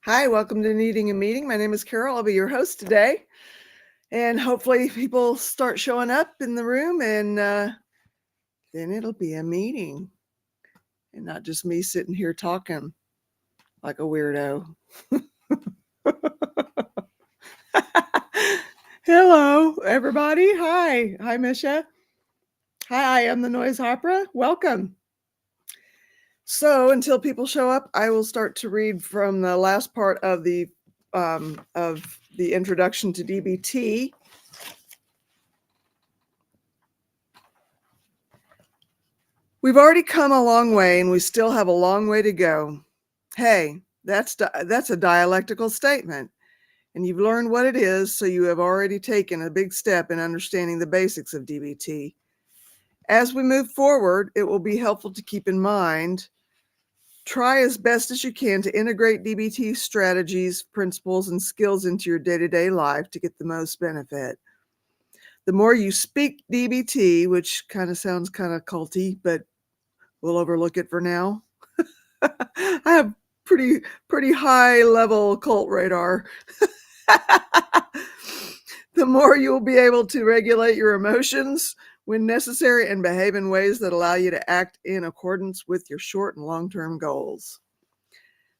Hi, welcome to Needing a Meeting. My name is Carol. I'll be your host today. And hopefully people start showing up in the room and then it'll be a meeting and not just me sitting here talking like a weirdo. Hello, everybody. Hi. Hi, Misha. Hi, I'm the Noise Opera. Welcome. So until people show up, I will start to read from the last part of the introduction to DBT. We've already come a long way, and we still have a long way to go. Hey, that's a dialectical statement, and you've learned what it is, so you have already taken a big step in understanding the basics of DBT. As we move forward, it will be helpful to keep in mind, try as best as you can to integrate DBT strategies, principles, and skills into your day-to-day life to get the most benefit. The more you speak DBT, which kind of sounds kind of culty, but we'll overlook it for now. I have pretty high level cult radar. The more you will be able to regulate your emotions when necessary and behave in ways that allow you to act in accordance with your short and long-term goals.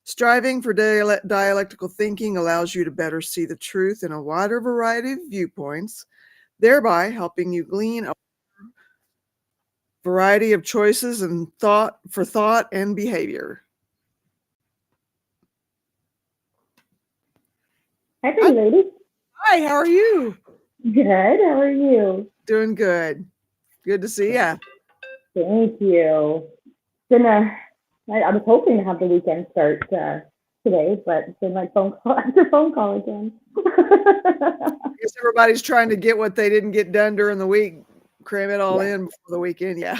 Striving for dialectical thinking allows you to better see the truth in a wider variety of viewpoints, thereby helping you glean a variety of choices and thought and behavior. Hi, pretty lady. Hi, how are you? Good. How are you? Doing good. Good to see ya. Thank you. I was hoping to have the weekend start today, but it's been like phone call after phone call again. I guess everybody's trying to get what they didn't get done during the week, cram it all in before the weekend. Yeah.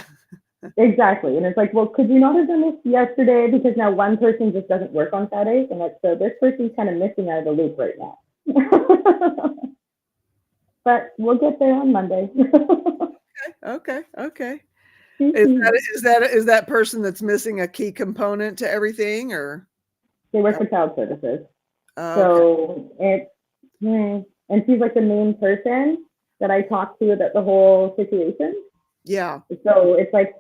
Exactly. And it's like, well, could you not have done this yesterday? Because now one person just doesn't work on Saturdays, and so this person's kind of missing out of the loop right now. But we'll get there on Monday. Okay. Is that person that's missing a key component to everything, or? They work for child services. Okay. So and she's like the main person that I talk to about the whole situation. Yeah. So it's like,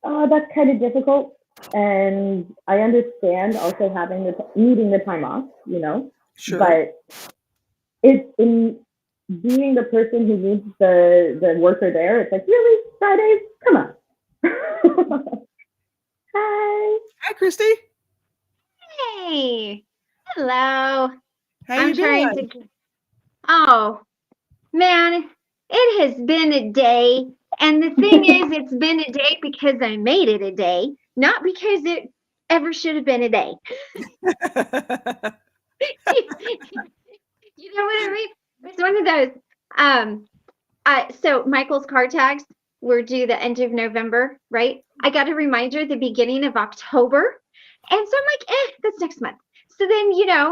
oh, that's kind of difficult. And I understand also needing the time off, Sure. but it's in being the person who needs the worker there. It's like, really, Fridays? Come on. Hi. Hi, Christy. Hey, hello. How I'm you trying doing? to. Oh, man, it has been a day. And the thing is, it's been a day because I made it a day, not because it ever should have been a day. You know what I mean? It's one of those. Um, so Michael's car tags were due the end of November, right? I got a reminder at the beginning of October. And so I'm like, that's next month. So then,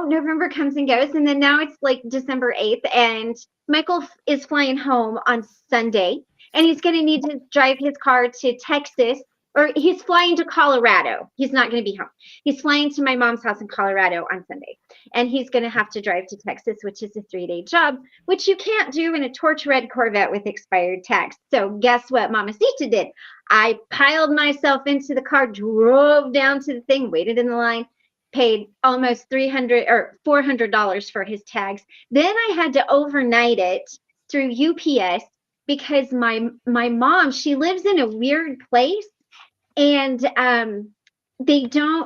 November comes and goes. And then now it's like December 8th. And Michael is flying home on Sunday. And he's going to need to drive his car to Texas, or he's flying to Colorado. He's not going to be home. He's flying to my mom's house in Colorado on Sunday. And he's going to have to drive to Texas, which is a 3-day job, which you can't do in a torch red Corvette with expired tags. So guess what Mamacita did? I piled myself into the car, drove down to the thing, waited in the line, paid almost $300 or $400 for his tags. Then I had to overnight it through UPS because my mom, she lives in a weird place, and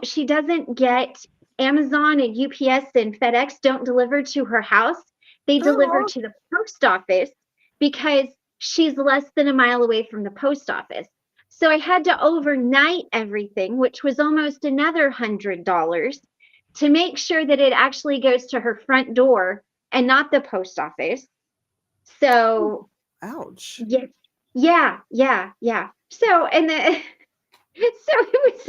she doesn't get Amazon and UPS and FedEx don't deliver to her house. They deliver Oh, to the post office because she's less than a mile away from the post office. So I had to overnight everything, which was almost another $100 to make sure that it actually goes to her front door and not the post office. So ouch. yeah. So and then so it was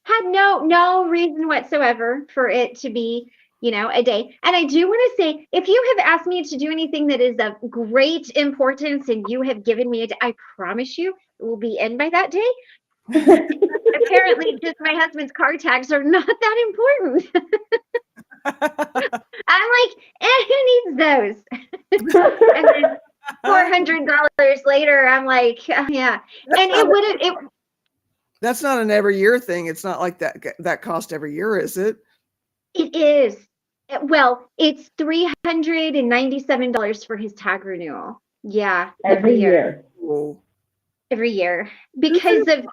had no reason whatsoever for it to be, a day. And I do want to say, if you have asked me to do anything that is of great importance and you have given me a day, I promise you it will be in by that day. Apparently, just my husband's car tags are not that important. I'm like, who needs those? And then $400 later, I'm like, yeah. And it wouldn't. That's not an every year thing. It's not like that cost every year, is it? It is. Well, it's $397 for his tag renewal. Yeah, Every year. Cool. every year because of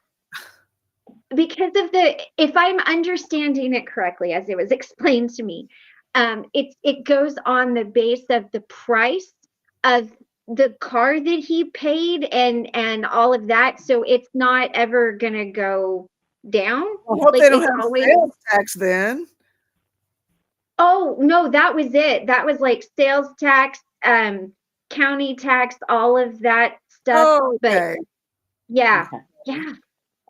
the, if I'm understanding it correctly as it was explained to me, it goes on the base of the price of the car that he paid and all of that, so it's not ever gonna go down. I hope Like, they don't it's have always, sales tax then. oh no, that was it. That was like sales tax, county tax, all of that stuff. Oh, But okay. yeah, Okay. yeah.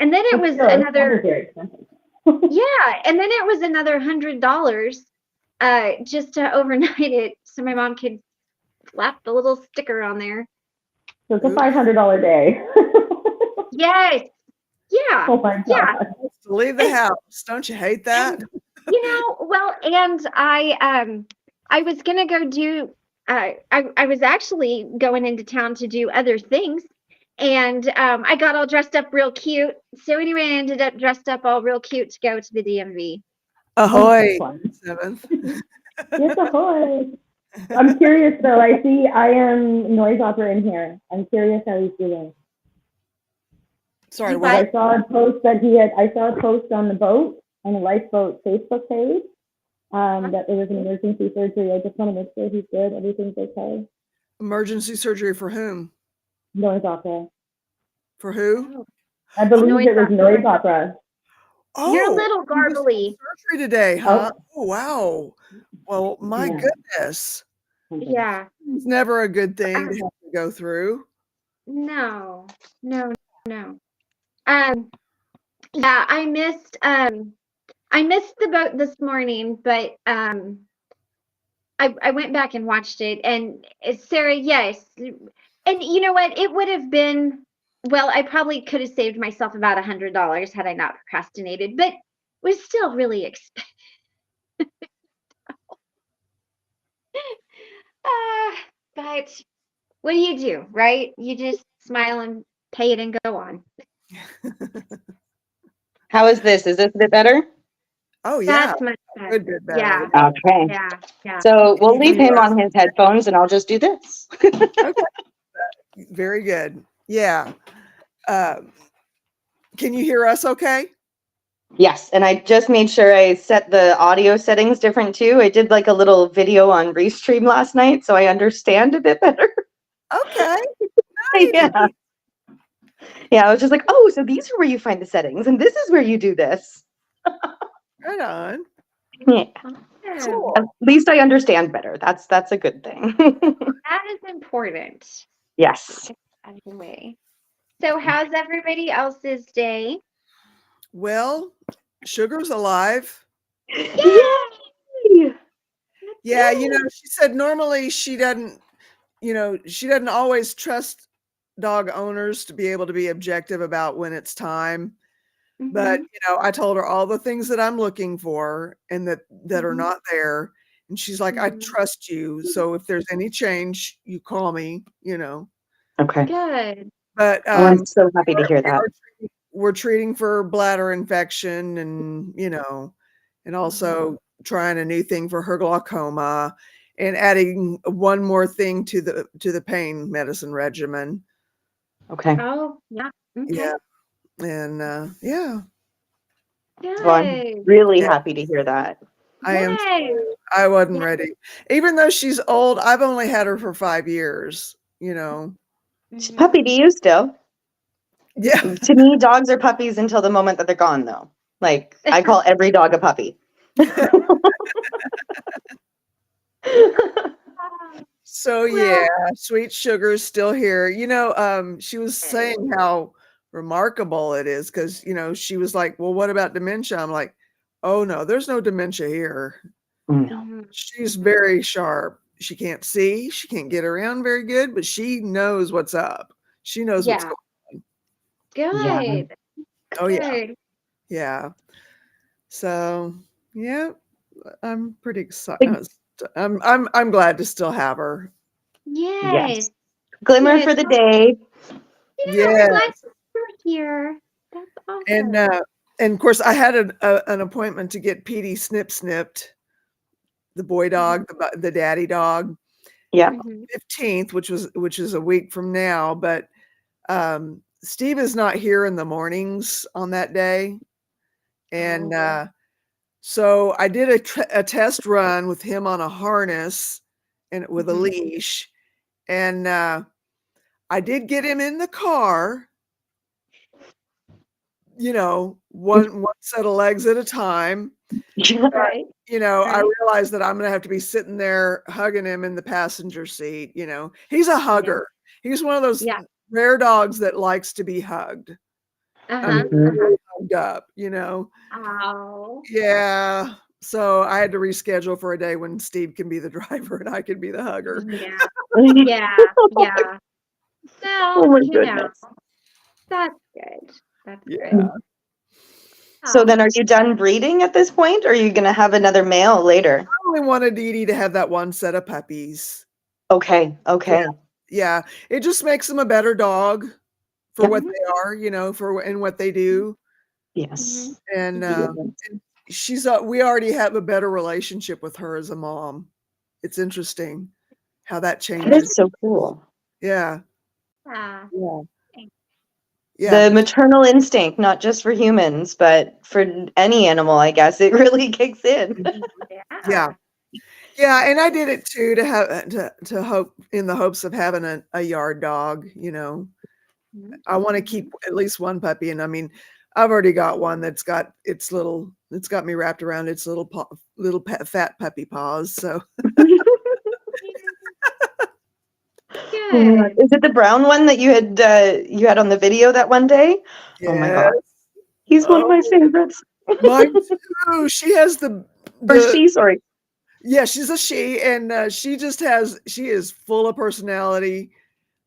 And then it But was still, it's another, very expensive. yeah, and then it was another $100 just to overnight it so my mom could slap the little sticker on there. So it's a $500 day. Yes. Yeah. Oh my Yeah. God. To leave the house. Don't you hate that? Well, and I was gonna go do I was actually going into town to do other things, and I got all dressed up real cute. So anyway, I ended up dressed up all real cute to go to the DMV. Ahoy, Fun. 7th. Yes, ahoy. I'm curious though. I see I am noise opera in here. I'm curious how he's doing. Sorry, You what? I saw a post that I saw a post on the boat, on the lifeboat Facebook page, that there was an emergency surgery. I just want to make sure he's good. Everything's okay. Emergency surgery for whom? Noise opera. For who? I believe Noise it was opera. noise opera. Oh, You're a little you just had garbly. surgery today, huh? Oh, wow. Well, my Yeah. goodness. Yeah. It's never a good thing to have to go through. No. Yeah, I missed the boat this morning, but I went back and watched it, and Sarah, yes. And you know what? It would have been, well, I probably could have saved myself about $100 had I not procrastinated, but it was still really expensive. But what do you do, right? You just smile and pay it and go on. How is this? Is this a bit better? Oh, yeah. That's much better. Good, bit Yeah, better. Okay. yeah. So we'll you leave hear him us? on his headphones and I'll just do this. Okay. Very good. Yeah. Can you hear us okay? Yes, and I just made sure I set the audio settings different too. I did like a little video on Restream last night, so I understand a bit better. Okay. Yeah. Yeah, I was just like, oh, so these are where you find the settings, and this is where you do this. Right on. Yeah. Cool. At least I understand better. That's a good thing. That is important. Yes. Anyway. So how's everybody else's day? Well, Sugar's alive. Yay! Yeah, she said normally she doesn't always trust dog owners to be able to be objective about when it's time. But, I told her all the things that I'm looking for and that are not there. And she's like, I trust you. So if there's any change, you call me, Okay. Good. But Oh, I'm so happy to hear that. we're treating for bladder infection and, and also trying a new thing for her glaucoma and adding one more thing to the pain medicine regimen. Okay. Oh, yeah. Okay. Yeah. And yeah. Good. Well, I'm really happy to hear that. I am. Yay. I wasn't ready. Even though she's old, I've only had her for 5 years, She's a puppy to you still. Yeah. To me, dogs are puppies until the moment that they're gone, though. Like, I call every dog a puppy. So yeah, Sweet Sugar's still here. She was saying how remarkable it is because, she was like, well, what about dementia? I'm like, oh no, there's no dementia here. She's very sharp. She can't see, she can't get around very good, but she knows what's up. She knows what's going on. Good. Oh yeah. Yeah. So, yeah. I'm pretty excited. I'm glad to still have her. Yes. Glimmer Yes. for the day. Yeah, we're glad Yes. you're here. That's awesome. And of course, I had an appointment to get Petey snipped, the boy dog, the daddy dog, Yeah. Mhm. 15th, which is a week from now. But Steve is not here in the mornings on that day, and so I did a test run with him on a harness and with a Mhm. leash, and I did get him in the car, one set of legs at a time. Right. I Right. realized that I'm going to have to be sitting there hugging him in the passenger seat. He's a hugger. He's one of those Yeah. rare dogs that likes to be hugged. I mean, really hugged up. Oh. Yeah. So I had to reschedule for a day when Steve can be the driver and I can be the hugger. Yeah. Yeah. Yeah. Oh Well, my goodness. that's good. That's Yeah. good. So Oh. then are you done breeding at this point, or are you going to have another male later? I only wanted Dee Dee to have that one set of puppies. Okay. Okay. Yeah. It just makes them a better dog for Yep. what they are, and what they do. Yes. And Mhm. we already have a better relationship with her as a mom. It's interesting how that That changes. is so cool. Yeah. Yeah. Yeah. The maternal instinct, not just for humans, but for any animal, I guess, it really kicks in. Yeah. Yeah. And I did it too to have to hope in the hopes of having a yard dog, Mhm. I want to keep at least one puppy. And I mean, I've already got one that's got it's got me wrapped around its fat puppy paws. So Oh my God. Good. Is it the brown one that you had on the video that one day? Oh my God. yes. He's one of my Oh, favorites. mine too. She has Or she, sorry. yeah, she's a she, and she is full of personality.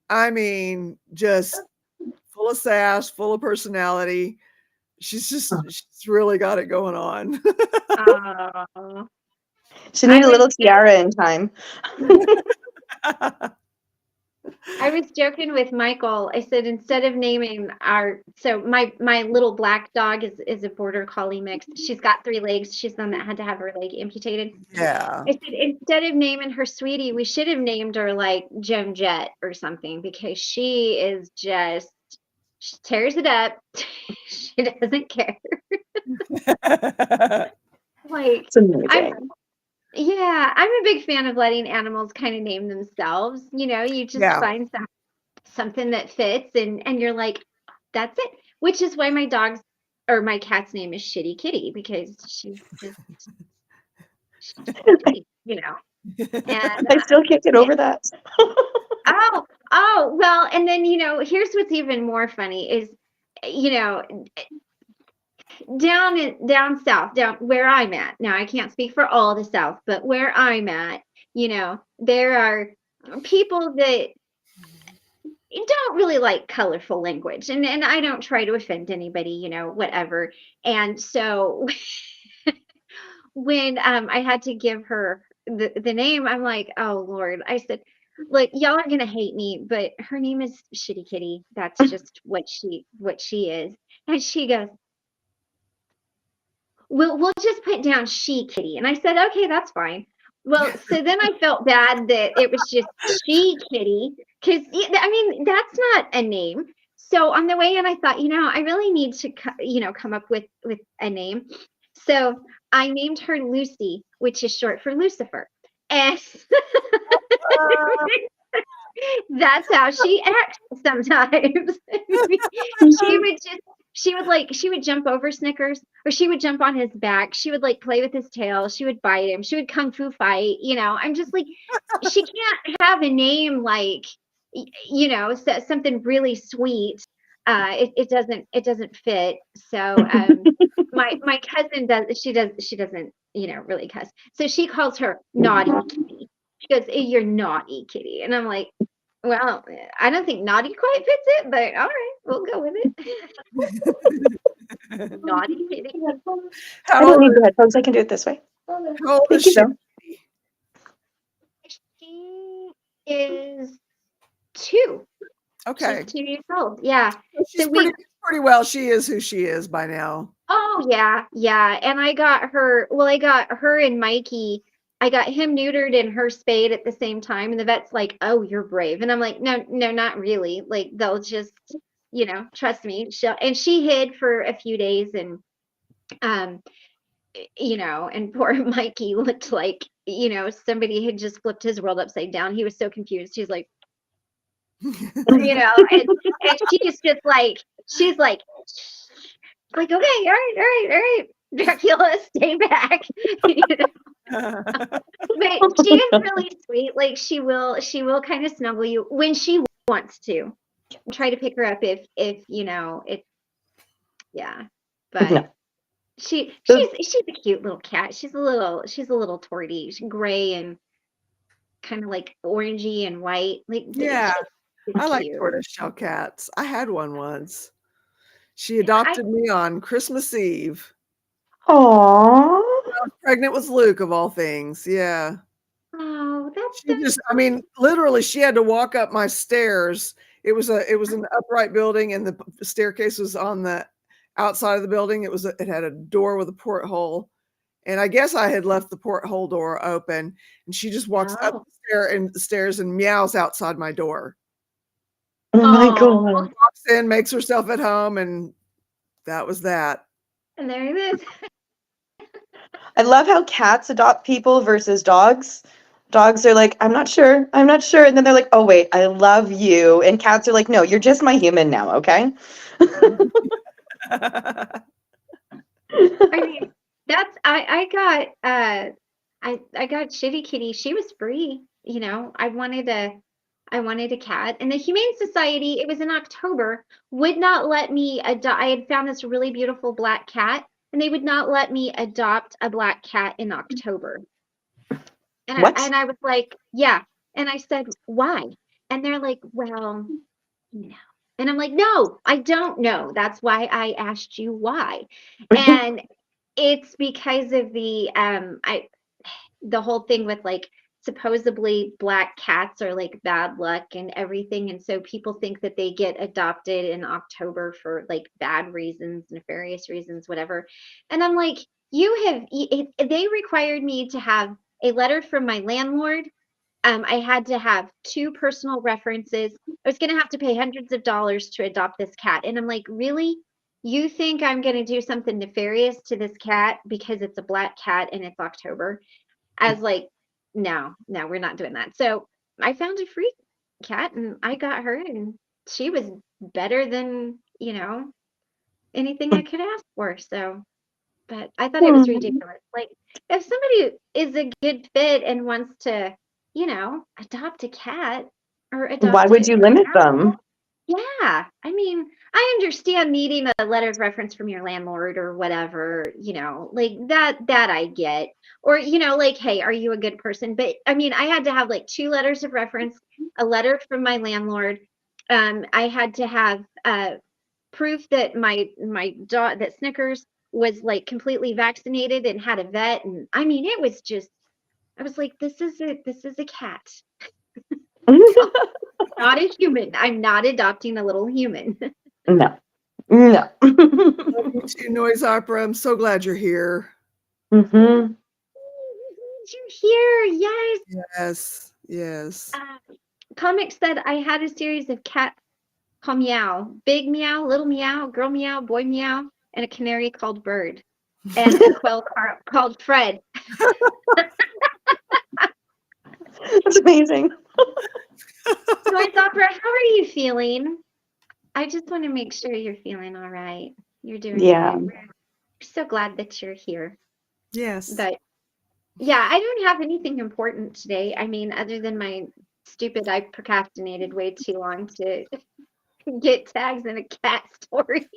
I mean, just full of sass, full of personality. She's really got it going on. Oh. She I need a was little tiara in time. I was joking with Michael. I said instead of naming my little black dog is a border collie mix. She's got 3 legs. She's the one that had to have her leg amputated. Yeah. I said instead of naming her Sweetie, we should have named her like Joan Jett or something because she tears it up. She doesn't care. Like It's amazing. I'm a big fan of letting animals kind of name themselves. You just Yeah. find something that fits and you're like, that's it. Which is why my cat's name is Shitty Kitty because she's just shitty, And I still can't get over that. well, and then here's what's even more funny is you know down south, down where I'm at. Now I can't speak for all the South, but where I'm at, there are people that don't really like colorful language, and I don't try to offend anybody, whatever. And so when I had to give her the name, I'm like, oh Lord, I said, look, y'all are gonna hate me, but her name is Shitty Kitty. That's just what she is. And she goes, we'll just put down She Kitty. And I said, okay, that's fine. Well, so then I felt bad that it was just She Kitty, because I mean that's not a name. So on the way in, I thought, I really need to, come up with a name. So I named her Lucy, which is short for Lucifer, and that's how she acts sometimes. She would jump over Snickers, or she would jump on his back. She would like play with his tail. She would bite him. She would kung fu fight. I'm just like, she can't have a name like, something really sweet. It doesn't fit. So my cousin she doesn't really cuss. So she calls her Naughty Kitty. She goes, "You're naughty, Kitty," and I'm like, well, I don't think naughty quite fits it, but all right, we'll go with it. Naughty Kitty. I don't need the headphones. I can do it this way. How old is Thank you, she? though. She is 2. Okay. She's 2 years old. Yeah. So she's So we pretty well. She is who she is by now. Oh yeah, yeah. And I got her and Mikey. I got him neutered and her spayed at the same time. And the vet's like, "Oh, you're brave." And I'm like, "No, no, not really. Like they'll just, trust me." She hid for a few days and um, and poor Mikey looked like, somebody had just flipped his world upside down. He was so confused. He's like, and she's like, okay, all right, all right, all right. Dracula, stay back. But she is really sweet. Like she will kind of snuggle you when she wants to. Try to pick her up if it's yeah. But No. she's So- a cute little cat. She's a little torty. She's gray and kind of like orangey and white. Like Yeah, she's I like cute. tortoiseshell cats. I had one once. She adopted me on Christmas Eve. Aw. I was pregnant with Luke, of all things. Yeah. Oh, that's She just, I mean, literally, she had to walk up my stairs. It was an upright building, and the staircase was on the outside of the building. It had a door with a porthole, and I guess I had left the porthole door open, and she just walks up the stairs and meows outside my door. Oh my Aw. God. Walks in, makes herself at home, and that was that. And there it is. I love how cats adopt people versus dogs. Dogs are like, I'm not sure. And then they're like, oh, wait, I love you. And cats are like, no, you're just my human now, okay? I mean, that's I got I got Shitty Kitty. She was free, I wanted a cat. And the Humane Society, it was in October, would not let me adopt. I had found this really beautiful black cat, and they would not let me adopt a black cat in October. And What? I was like, yeah. And I said, why? And they're like, well, no. And I'm like, no, I don't know. That's why I asked you why. And it's because of the whole thing with like supposedly black cats are like bad luck and everything. And so people think that they get adopted in October for like bad reasons, nefarious reasons, whatever. And I'm like, they required me to have a letter from my landlord. I had to have 2 personal references. I was going to have to pay hundreds of dollars to adopt this cat. And I'm like, really? You think I'm going to do something nefarious to this cat because it's a black cat and it's October? I was like, no, we're not doing that. So I found a free cat and I got her, and she was better than, anything I could ask for. So, but I thought it was ridiculous. Like, if somebody is a good fit and wants to, adopt a cat or Why adopt would you limit them? yeah, I mean, I understand needing a letter of reference from your landlord or whatever, like that I get. Or, like, hey, are you a good person? But I mean, I had to have like 2 letters of reference, a letter from my landlord. I had to have proof that my dog, that Snickers was like completely vaccinated and had a vet. And I mean, it was just, I was like, this is a cat. Not a human. I'm not adopting a little human. No. Love you too, Noise Opera. I'm so glad you're here. Mm-hmm. You're here, yes. Yes. Comic said I had a series of cats called Meow, Big Meow, Little Meow, Girl Meow, Boy Meow, and a canary called Bird, and a quail called Fred. That's amazing. Noise Opera, how are you feeling? I just want to make sure you're feeling all right. You're doing good. We're so glad that you're here. Yes. But yeah, I don't have anything important today. I mean, other than my stupid, I procrastinated way too long to get tags in a cat story.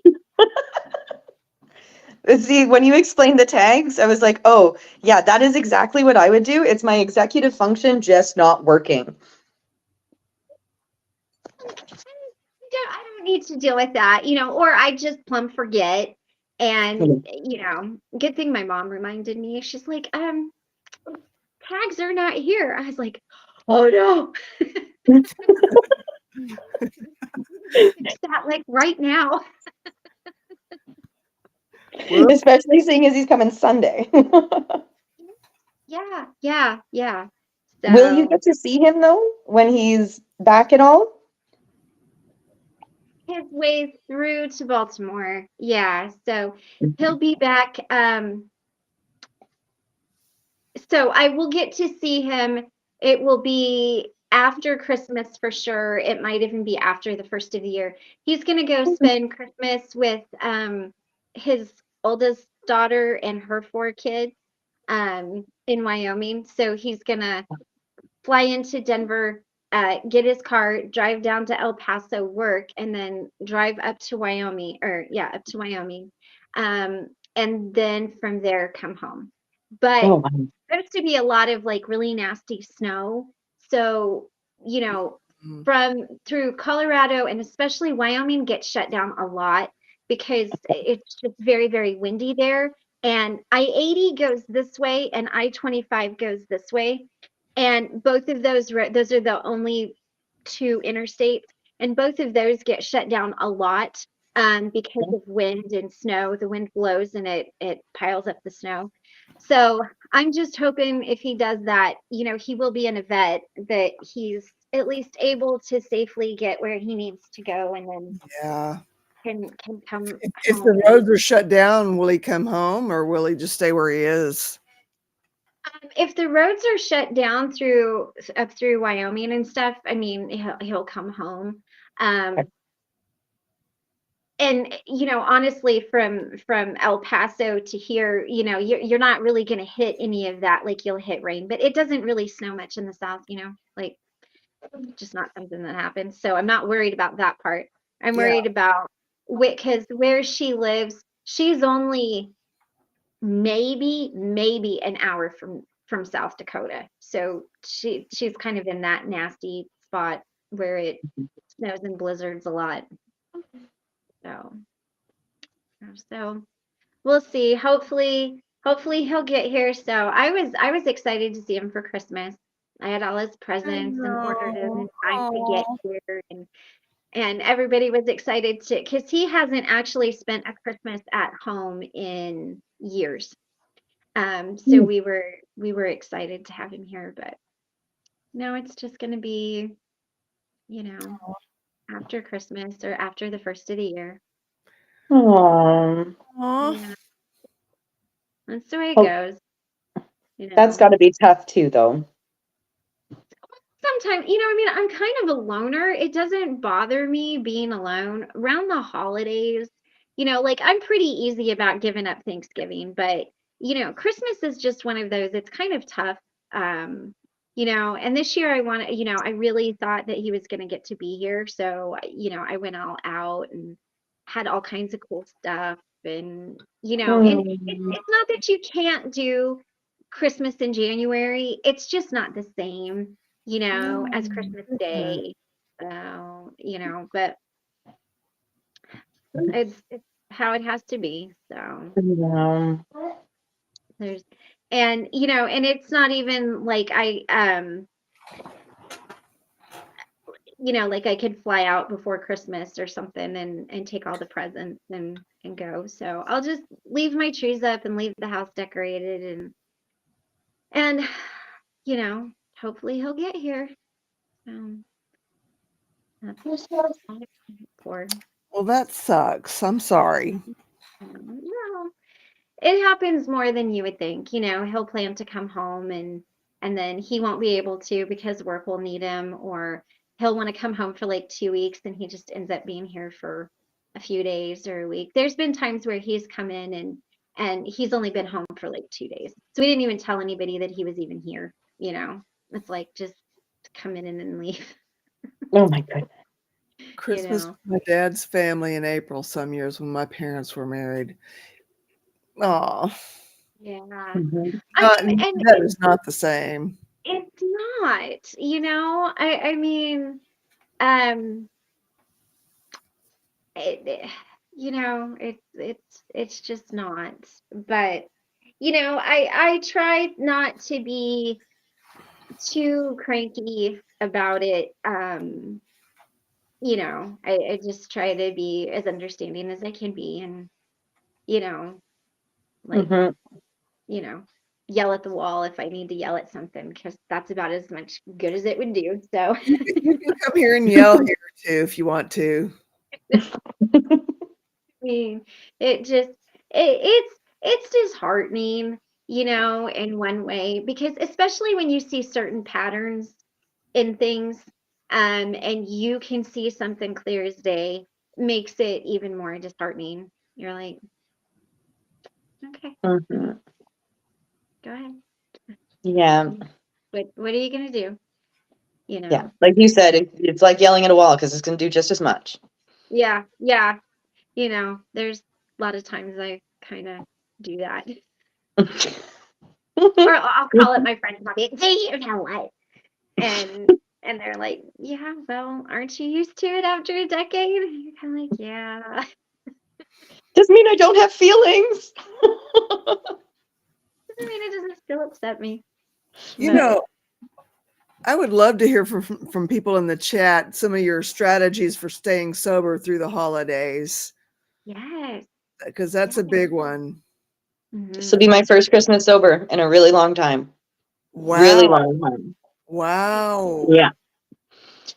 See, when you explained the tags, I was like, oh, yeah, that is exactly what I would do. It's my executive function just not working. I don't need to deal with that, or I just plumb forget. And, good thing my mom reminded me. She's like, tags are not here. I was like, oh no. Fix that like right now. Especially seeing as he's coming Sunday. Yeah. Will you So get to see him though when he's back at all? his way through to Baltimore. Yeah. So he'll be back. So I will get to see him. It will be after Christmas for sure. It might even be after the first of the year. He's going to go spend Christmas with his oldest daughter and her 4 kids in Wyoming. So he's going to fly into Denver, get his car, drive down to El Paso, work, and then drive up to Wyoming, up to Wyoming. And then from there come home. But Oh, wow. there's to be a lot of like really nasty snow. So, from through Colorado and especially Wyoming gets shut down a lot because it's just very, very windy there. And I-80 goes this way and I-25 goes this way. And both of those are the only 2 interstates. And both of those get shut down a lot because of wind and snow. The wind blows and it piles up the snow. So I'm just hoping if he does that, he will be in a vet that he's at least able to safely get where he needs to go and then Yeah. can come If home. the roads are shut down, will he come home or will he just stay where he is? If the roads are shut down up through Wyoming and stuff, I mean, he'll come home. And honestly, from El Paso to here, you're not really going to hit any of that. Like you'll hit rain, but it doesn't really snow much in the South. Like just not something that happens. So I'm not worried about that part. I'm Yeah. worried about because where she lives, she's only maybe an hour from South Dakota. So she's kind of in that nasty spot where it snows and blizzards a lot. So we'll see. Hopefully he'll get here. So I was excited to see him for Christmas. I had all his presents and ordered him in time to get here and everybody was excited to because he hasn't actually spent a Christmas at home in years. So we were excited to have him here, but no, it's just gonna be, after Christmas or after the first of the year. Aww. Yeah, that's the way it Oh, goes. that's got to be tough too, though. Sometimes, I mean, I'm kind of a loner. It doesn't bother me being alone around the holidays. Like I'm pretty easy about giving up Thanksgiving, but Christmas is just one of those. It's kind of tough. And this year I really thought that he was going to get to be here. So, I went all out and had all kinds of cool stuff and it's not that you can't do Christmas in January. It's just not the same as Christmas Day. So, but it's how it has to be. So Yeah. there's and and it's not even like like I could fly out before Christmas or something and take all the presents and go. So I'll just leave my trees up and leave the house decorated and hopefully he'll get here. That's all I'm for. Well, that sucks. I'm sorry. No, it happens more than you would think. He'll plan to come home and then he won't be able to because work will need him, or he'll want to come home for like 2 weeks and he just ends up being here for a few days or a week. There's been times where he's come in and he's only been home for like 2 days. So we didn't even tell anybody that he was even here. It's like just come in and then leave. Oh my goodness. Christmas with my dad's family in April some years when my parents were married. Oh, Yeah. Mhm. And that is not the same. it's not, I mean, um, it, it's just not. But I try not to be too cranky about it. I just try to be as understanding as I can be, and you know, like, Hmm. yell at the wall if I need to yell at something, because that's about as much good as it would do. So, You can come here and yell here too if you want to. I mean, it just it's disheartening, in one way, because especially when you see certain patterns in things, and you can see something clear as day, makes it even more disheartening. You're like, okay, Hmm. go ahead. Yeah. What are you gonna do? Yeah. Like you said, it's like yelling at a wall because it's going to do just as much. Yeah, yeah. There's a lot of times I kind of do that. Or I'll call up my friends and I'll be like, "Do you know what?" And they're like, "Yeah, well, aren't you used to it after a decade?" And you're kind of like, "Yeah." Doesn't mean I don't have feelings. I mean, it doesn't still upset me. You But know, I would love to hear from people in the chat some of your strategies for staying sober through the holidays, yes. because that's a big one. This will be my first Christmas sober in a really long time. Really Wow. long time. Wow. Yeah.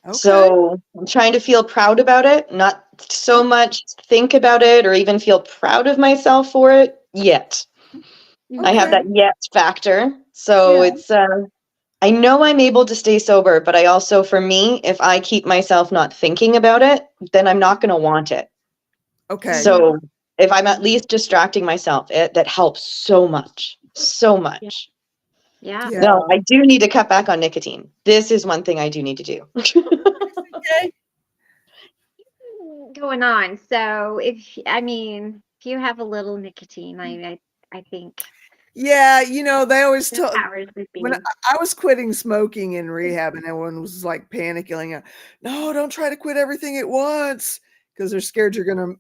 Okay. So I'm trying to feel proud about it, not so much think about it or even feel proud of myself for it yet. I have Okay. that yet factor. So Yeah. it's I know I'm able to stay sober, but I also, for me, if I keep myself not thinking about it, then I'm not going to want it. Okay. So if I'm at least distracting myself, that helps so much. So Yeah. much. Yeah. Yeah. No, I do need to cut back on nicotine. This is one thing I do need to do. Okay. Going on. So if you have a little nicotine, I think Yeah, they always the tell powers that when be. I was quitting smoking in rehab, and everyone was like panicking, no, don't try to quit everything at once, because they're scared you're gonna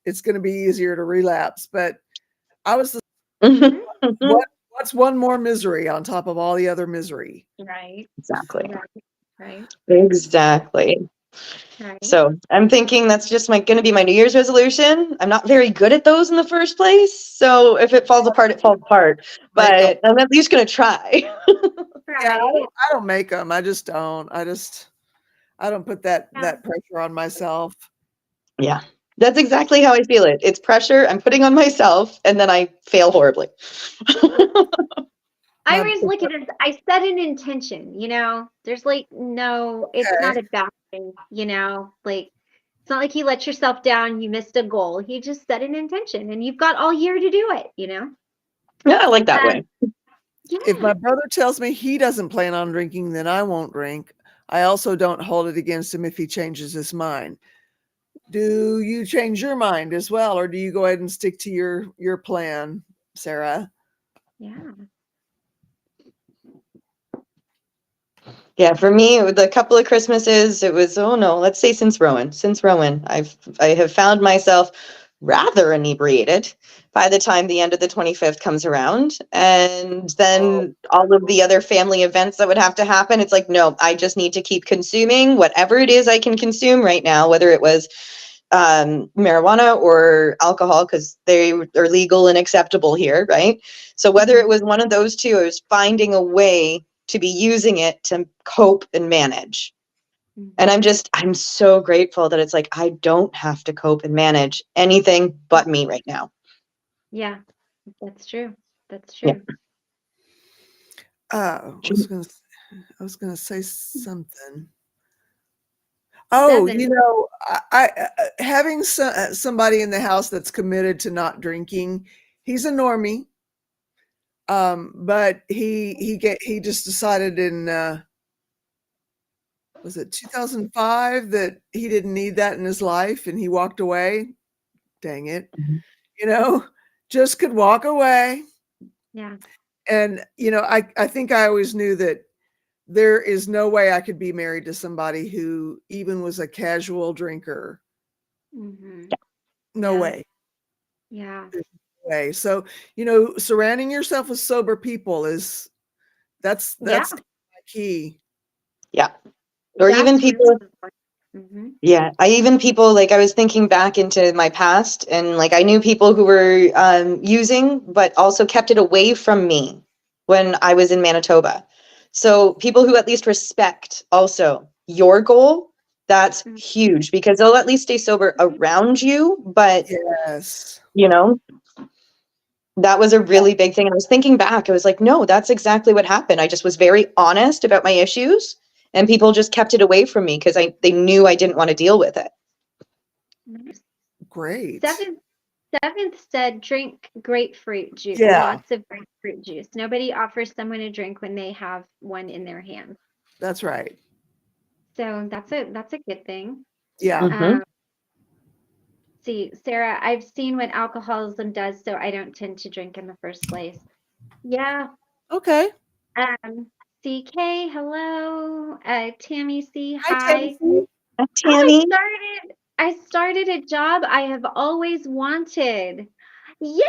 it's gonna be easier to relapse. But I was Mhm. what's one more misery on top of all the other misery? Right. Exactly. Right. Right. Exactly. Right. So I'm thinking that's just going to be my New Year's resolution. I'm not very good at those in the first place. So if it falls apart, it falls apart. Make 'em. But I'm at least going to try. Yeah, Right. I don't make them. I just don't. I don't put that Yeah. pressure on myself. Yeah. That's exactly how I feel it. It's pressure I'm putting on myself, and then I fail horribly. I My always look at it as I set an intention. There's like no, it's okay. not a bad thing, like it's not like you let yourself down, you missed a goal. You just set an intention and you've got all year to do it. Yeah, I like that Um, way. If yeah, my brother tells me he doesn't plan on drinking, then I won't drink. I also don't hold it against him if he changes his mind. Do you change your mind as well, or do you go ahead and stick to your plan, Sarah? yeah. Yeah, for me, with a couple of Christmases, it was, oh no, let's say since Rowan. Since Rowan, I have found myself rather inebriated by the time the end of the 25th comes around. And Oh, then all of the other family events that would have to happen, it's like, no, I just need to keep consuming whatever it is I can consume right now, whether it was marijuana or alcohol, because they are legal and acceptable here, right? So whether it was one of those two, I was finding a way to be using it to cope and manage. And Mhm. I'm so grateful that it's like, I don't have to cope and manage anything but me right now. Yeah, that's true. That's Yeah. true. I was gonna say something. Oh, Seven. having somebody in the house that's committed to not drinking. He's a normie, but he just decided in was it 2005 that he didn't need that in his life, and he walked away. Dang it, Mhm. you know, just could walk away. Yeah. And I think I always knew that there is no way I could be married to somebody who even was a casual drinker. Mhm. No Yeah. way. Yeah. There's no way. So, surrounding yourself with sober people that's Yeah. key. Yeah. Or even That's people, really important. Mhm. yeah, I was thinking back into my past, and like I knew people who were using, but also kept it away from me when I was in Manitoba. So people who at least respect also your goal, that's Mhm. huge because they'll at least stay sober around you. But, Yes. you know, that was a really big thing. I was thinking back, I was like, no, that's exactly what happened. I just was very honest about my issues, and people just kept it away from me because they knew I didn't want to deal with it. Nice. Great. Seventh said drink grapefruit juice. Yeah, Lots of grapefruit juice. Nobody offers someone a drink when they have one in their hand. that's right. So that's a good thing. Yeah. Mhm. See, Sarah, I've seen what alcoholism does, so I don't tend to drink in the first place. Yeah. Okay. CK, hello. Tammy C, Hi, hi. Timothy. Tammy. I started a job I have always wanted. Yay!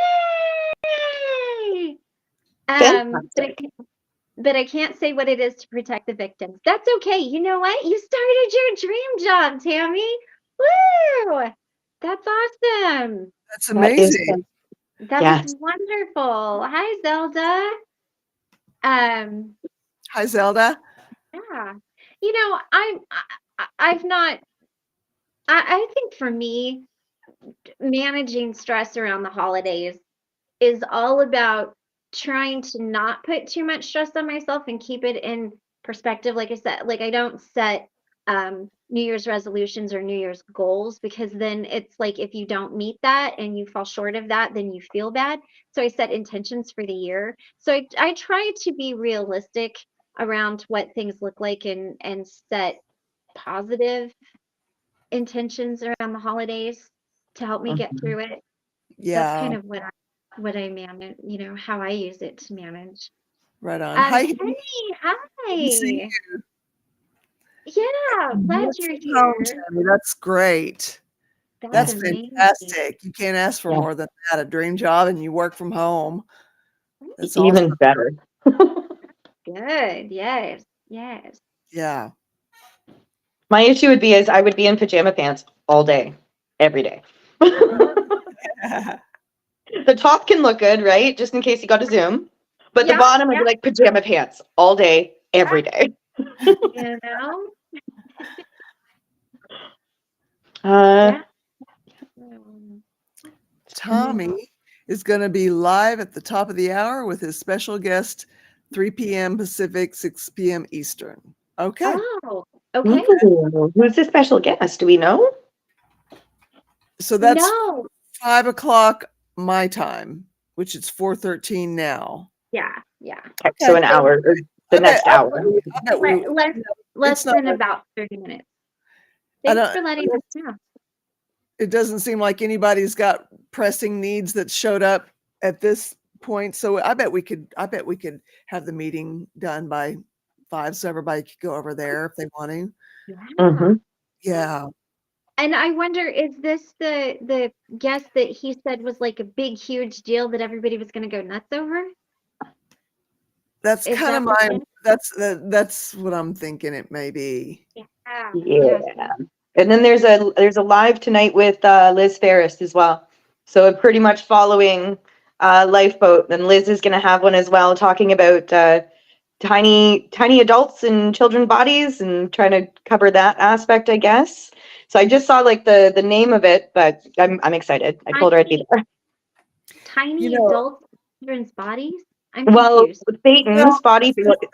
Fantastic. But I can't say what it is to protect the victims. That's okay. You know what? You started your dream job, Tammy. Woo! That's awesome. That's That is, amazing. That yes. is wonderful. Hi, Zelda. Um, Hi, Zelda. yeah. You know, I've not I think for me, managing stress around the holidays is all about trying to not put too much stress on myself and keep it in perspective. Like I said, like I don't set New Year's resolutions or New Year's goals, because then it's like if you don't meet that and you fall short of that, then you feel bad. So I set intentions for the year. So I try to be realistic around what things look like, and set positive intentions around the holidays to help me get Mhm. through it. That's Yeah, kind of what I manage, how I use it to manage. right on. Hi, Penny, good to see hi. you. Yeah, glad Work you're from home, here. Tammy. That's great. That's That's Yes. amazing. fantastic. You can't ask for Yeah. more than that. A dream job and you work from home. That's awesome. Even better. Good. Yes. Yes. Yeah. My issue would be is I would be in pajama pants all day, every day. The top can look good, right? Just in case you got a Zoom. But the Yeah. bottom would Yeah. be like pajama pants all day, every day. You know? Uh, Yeah. Mm. Tommy is going to be live at the top of the hour with his special guest, 3 p.m. Pacific, 6 p.m. Eastern. Okay. Oh, okay. ooh, who's the special guest? Do we know? So that's No. 5 o'clock my time, which is 4:13 now. Yeah. Yeah. Okay, so Okay. an hour, or the I bet, next I, hour. I bet we, Less it's not, than about 30 minutes. I Thanks don't, for letting us know. it doesn't seem like anybody's got pressing needs that showed up at this point. So I bet we could have the meeting done by 5 so everybody could go over there if they want to. Yeah. Mm-hmm. Yeah. And I wonder, is this the guest that he said was like a big, huge deal that everybody was going to go nuts over? That's Is kind of that the my, thing? that's what I'm thinking it may be. Yeah. Yeah. Yeah. And then there's a live tonight with Liz Ferris as well. So pretty much following Lifeboat, and Liz is going to have one as well, talking about tiny adults in children's bodies and trying to cover that aspect, I guess. So I just saw like the name of it, but I'm excited. I told her I'd be there. Tiny You know, adult children's bodies? I'm Well, confused. well, Satan's body,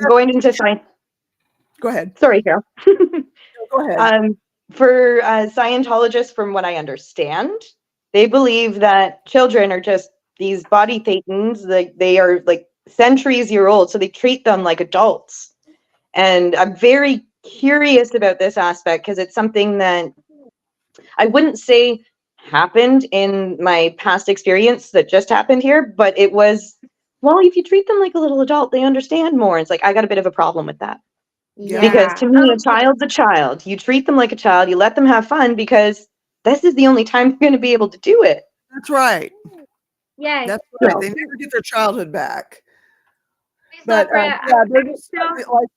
going into science. go ahead. Sorry, Carol. Go ahead. For Scientologists, from what I understand, they believe that children are just these body thetans. Like they are like centuries-year old, so they treat them like adults. And I'm very curious about this aspect because it's something that I wouldn't say happened in my past experience that just happened here, but it was, well, if you treat them like a little adult, they understand more. It's like I got a bit of a problem with that. Yeah. Because to me, Oh, a child's a child. You treat them like a child, you let them have fun because this is the only time you're going to be able to do it. That's right. Yes. That's right. Yeah. They never get their childhood back. Miss But Opera, yeah, they're just so- like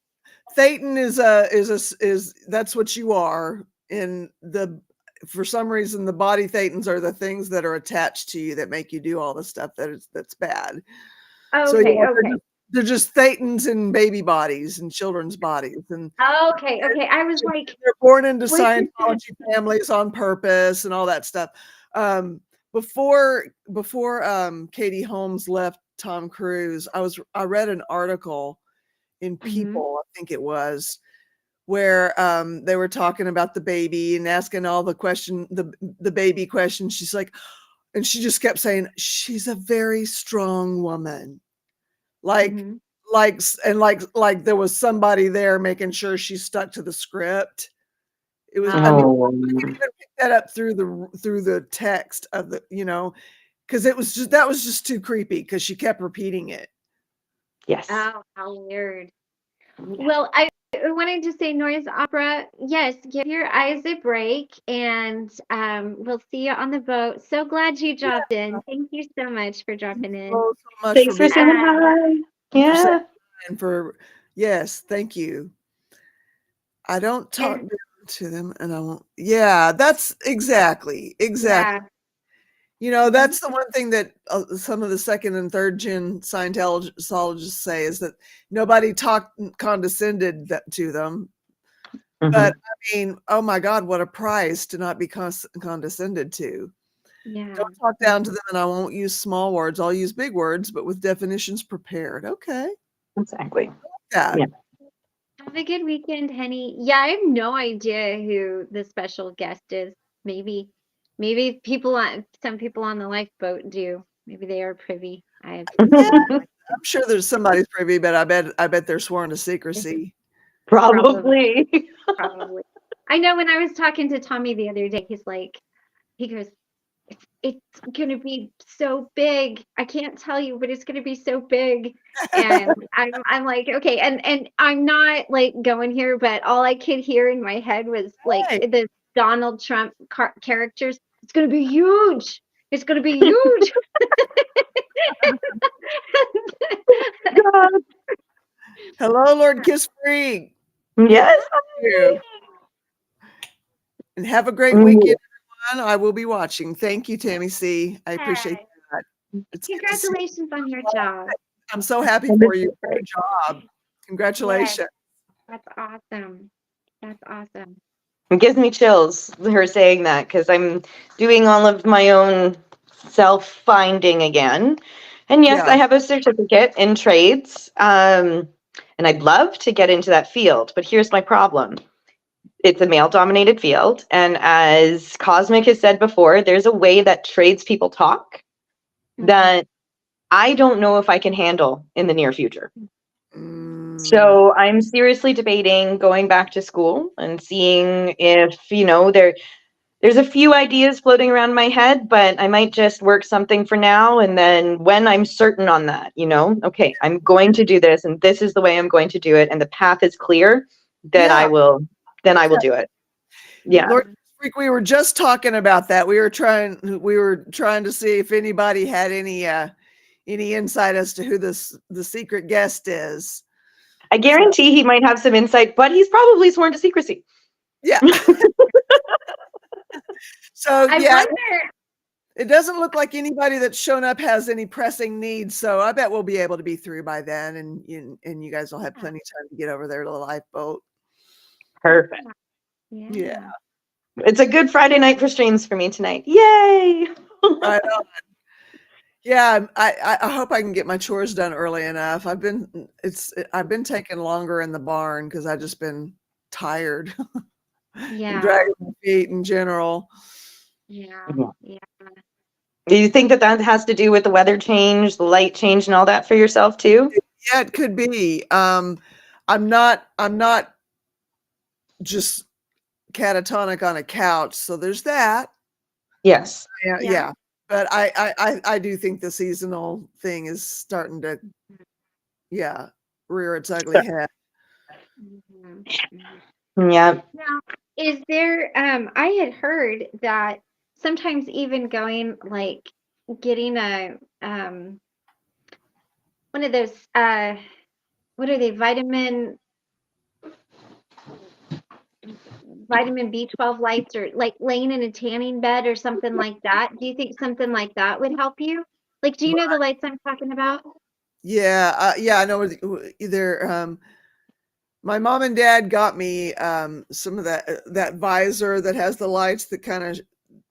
Thetan is that's what you are. In the for some reason the body Thetans are the things that are attached to you that make you do all the stuff that's bad. So okay, yeah, okay. they're just Thetans in baby bodies and children's bodies, and Okay, okay. I was like, they're born into Wait, Scientology families on purpose and all that stuff. Before Katie Holmes left Tom Cruise, I read an article in People, I think it was, where they were talking about the baby and asking all the baby questions. She's like, and she just kept saying, she's a very strong woman. Like, like there was somebody there making sure she stuck to the script. It was, I mean, I could even pick that up through the text of the, because that was just too creepy because she kept repeating it. Yes. oh, how weird. Well, I wanted to say, Noise Opera, yes, give your eyes a break, and we'll see you on the boat. So glad you dropped in. Thank you so much for dropping in. So much Thanks for being saying hi. Yeah. and for yes, thank you. I don't talk And- down to them, and I won't. Yeah, that's exactly. Yeah. That's the one thing that some of the second and third gen Scientologists say is that nobody condescended to them. Mhm. But I mean, oh my God, what a price to not be condescended to. Yeah. Don't talk down to them, and I won't use small words. I'll use big words, but with definitions prepared. Okay. Exactly. Yeah. Yeah. Have a good weekend, honey. Yeah, I have no idea who the special guest is. Maybe some people on the lifeboat do. Maybe they are privy. I have I'm sure there's somebody's privy, but I bet they're sworn to secrecy. Probably. probably. I know when I was talking to Tommy the other day, he goes, it's gonna be so big. I can't tell you, but it's gonna be so big. And I'm like, okay, and I'm not like going here, but all I could hear in my head was like Hey. the Donald Trump characters. It's gonna be huge. It's gonna be huge. God. Hello, Lord Kiss Free. Yes. You. And have a great Mm. weekend, everyone. I will be watching. Thank you, Tammy C. I appreciate Hey. that. It's good to see you. Congratulations on your job. I'm so happy for you. Good job. Yes, Congratulations. that's awesome. That's awesome. It gives me chills, her saying that, because I'm doing all of my own self-finding again. And yes, Yeah. I have a certificate in trades, and I'd love to get into that field. But here's my problem. It's a male-dominated field. And as Cosmic has said before, there's a way that tradespeople talk that I don't know if I can handle in the near future. So I'm seriously debating going back to school and seeing if, there's a few ideas floating around my head, but I might just work something for now. And then when I'm certain on that, okay, I'm going to do this and this is the way I'm going to do it. And the path is clear, then Yeah. I will do it. Yeah. Lord Freak, we were just talking about that. We were trying to see if anybody had any insight as to who the secret guest is. I guarantee he might have some insight, but he's probably sworn to secrecy. Yeah. So I wonder. it doesn't look like anybody that's shown up has any pressing needs. So I bet we'll be able to be through by then, and you guys will have plenty of time to get over there to the lifeboat. Perfect. Yeah. It's a good Friday night for streams for me tonight. Yay! Right on. Yeah, I hope I can get my chores done early enough. I've been taking longer in the barn because I've just been tired. Yeah. Dragging my feet in general. Yeah. Do you think that has to do with the weather change, the light change, and all that for yourself too? Yeah, it could be. I'm not just catatonic on a couch, so there's that. Yes. Yeah. But I do think the seasonal thing is starting to rear its ugly head. Yeah. Now, Is there, I had heard that sometimes even going like getting a, one of those, what are they, vitamin B12 lights, or like laying in a tanning bed or something like that. Do you think something like that would help you? Like, do you know the lights I'm talking about? Yeah, yeah, I know either my mom and dad got me some of that visor that has the lights that kind of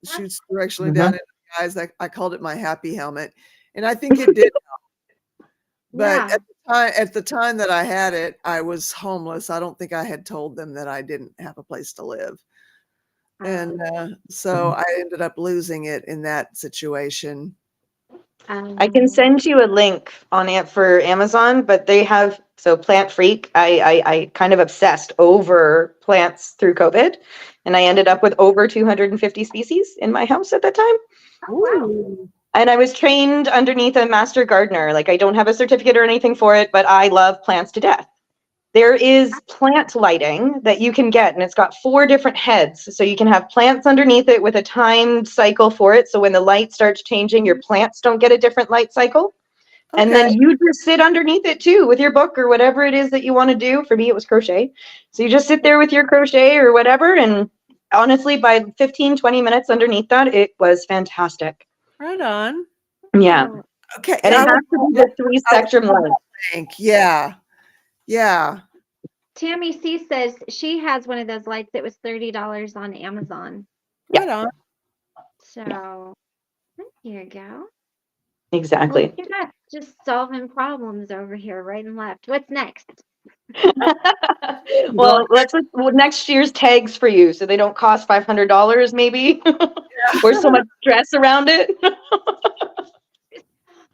shoots directionally down Mhm. into the eyes. I called it my happy helmet, and I think it did. But Yeah. at the time that I had it, I was homeless. I don't think I had told them that I didn't have a place to live, and so I ended up losing it in that situation. I can Um, send you a link on it for Amazon, but they have so Plant Freak. I kind of obsessed over plants through COVID, and I ended up with over 250 species in my house at that time. wow. Ooh. And I was trained underneath a master gardener. Like I don't have a certificate or anything for it, but I love plants to death. There is plant lighting that you can get, and it's got 4 different heads. So you can have plants underneath it with a timed cycle for it. So when the light starts changing, your plants don't get a different light cycle. And Okay. then you just sit underneath it too with your book or whatever it is that you want to do. For me, it was crochet. So you just sit there with your crochet or whatever. And honestly, by 15, 20 minutes underneath that, it was fantastic. Right on. Yeah. Oh, Okay. And Yeah, it has to be the 3 I would spectrum light. think. Yeah. Yeah. Tammy C says she has one of those lights that was $30 on Amazon. Yeah, Right on. So there you go. Look exactly. at us, just solving problems over here, right and left. What's next? Well, let's look next year's tags for you so they don't cost $500 maybe or so much stress around it.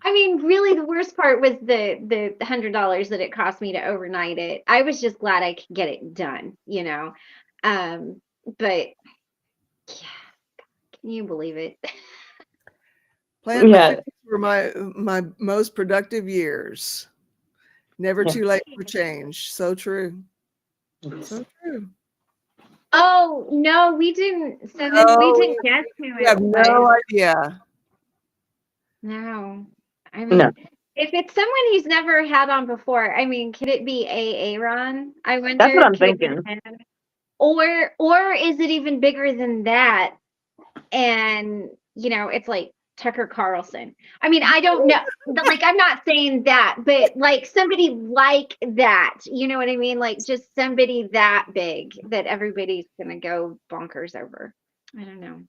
I mean, really, the worst part was the $100 that it cost me to overnight it. I was just glad I could get it done, you know. But yeah, can you believe it? Plant my Yeah. fingers were my most productive years. Never Yeah. too late for change. So true. So true. Oh no, we didn't. So then we Oh, didn't guess who you it have no was. idea. No, I No. mean, if it's someone he's never had on before, I mean, could it be Aaron? I That's what wonder. I'm Could it be thinking. him? Or is it even bigger than that? And it's like Tucker Carlson. I mean, I don't know. Like, I'm not saying that, but like somebody like that. You know what I mean? Like just somebody that big that everybody's gonna go bonkers over. I don't know.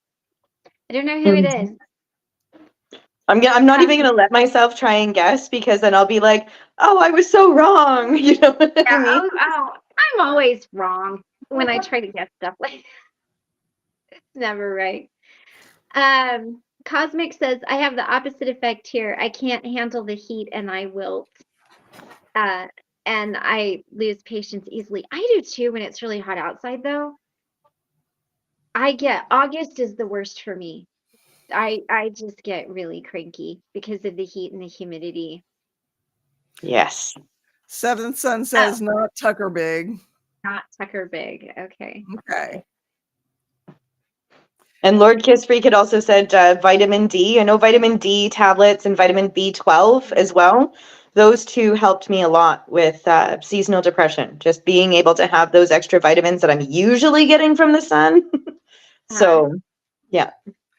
I don't know who it is. I'm not Um, even gonna let myself try and guess because then I'll be like, oh, I was so wrong. You know what I yeah. mean? Oh, I'm always wrong when I try to guess stuff like it's never right. Cosmic says I have the opposite effect here. I can't handle the heat and I wilt. Uh, and I lose patience easily. I do too when it's really hot outside though. I get August is the worst for me. I just get really cranky because of the heat and the humidity. Yes. Seventh Son Oh, says not Tucker Big. not Tucker Big. Okay. Okay. And Lord Kiss Freak had also said vitamin D. I know vitamin D tablets and vitamin B12 as well. Those 2 helped me a lot with seasonal depression. Just being able to have those extra vitamins that I'm usually getting from the sun. So, yeah.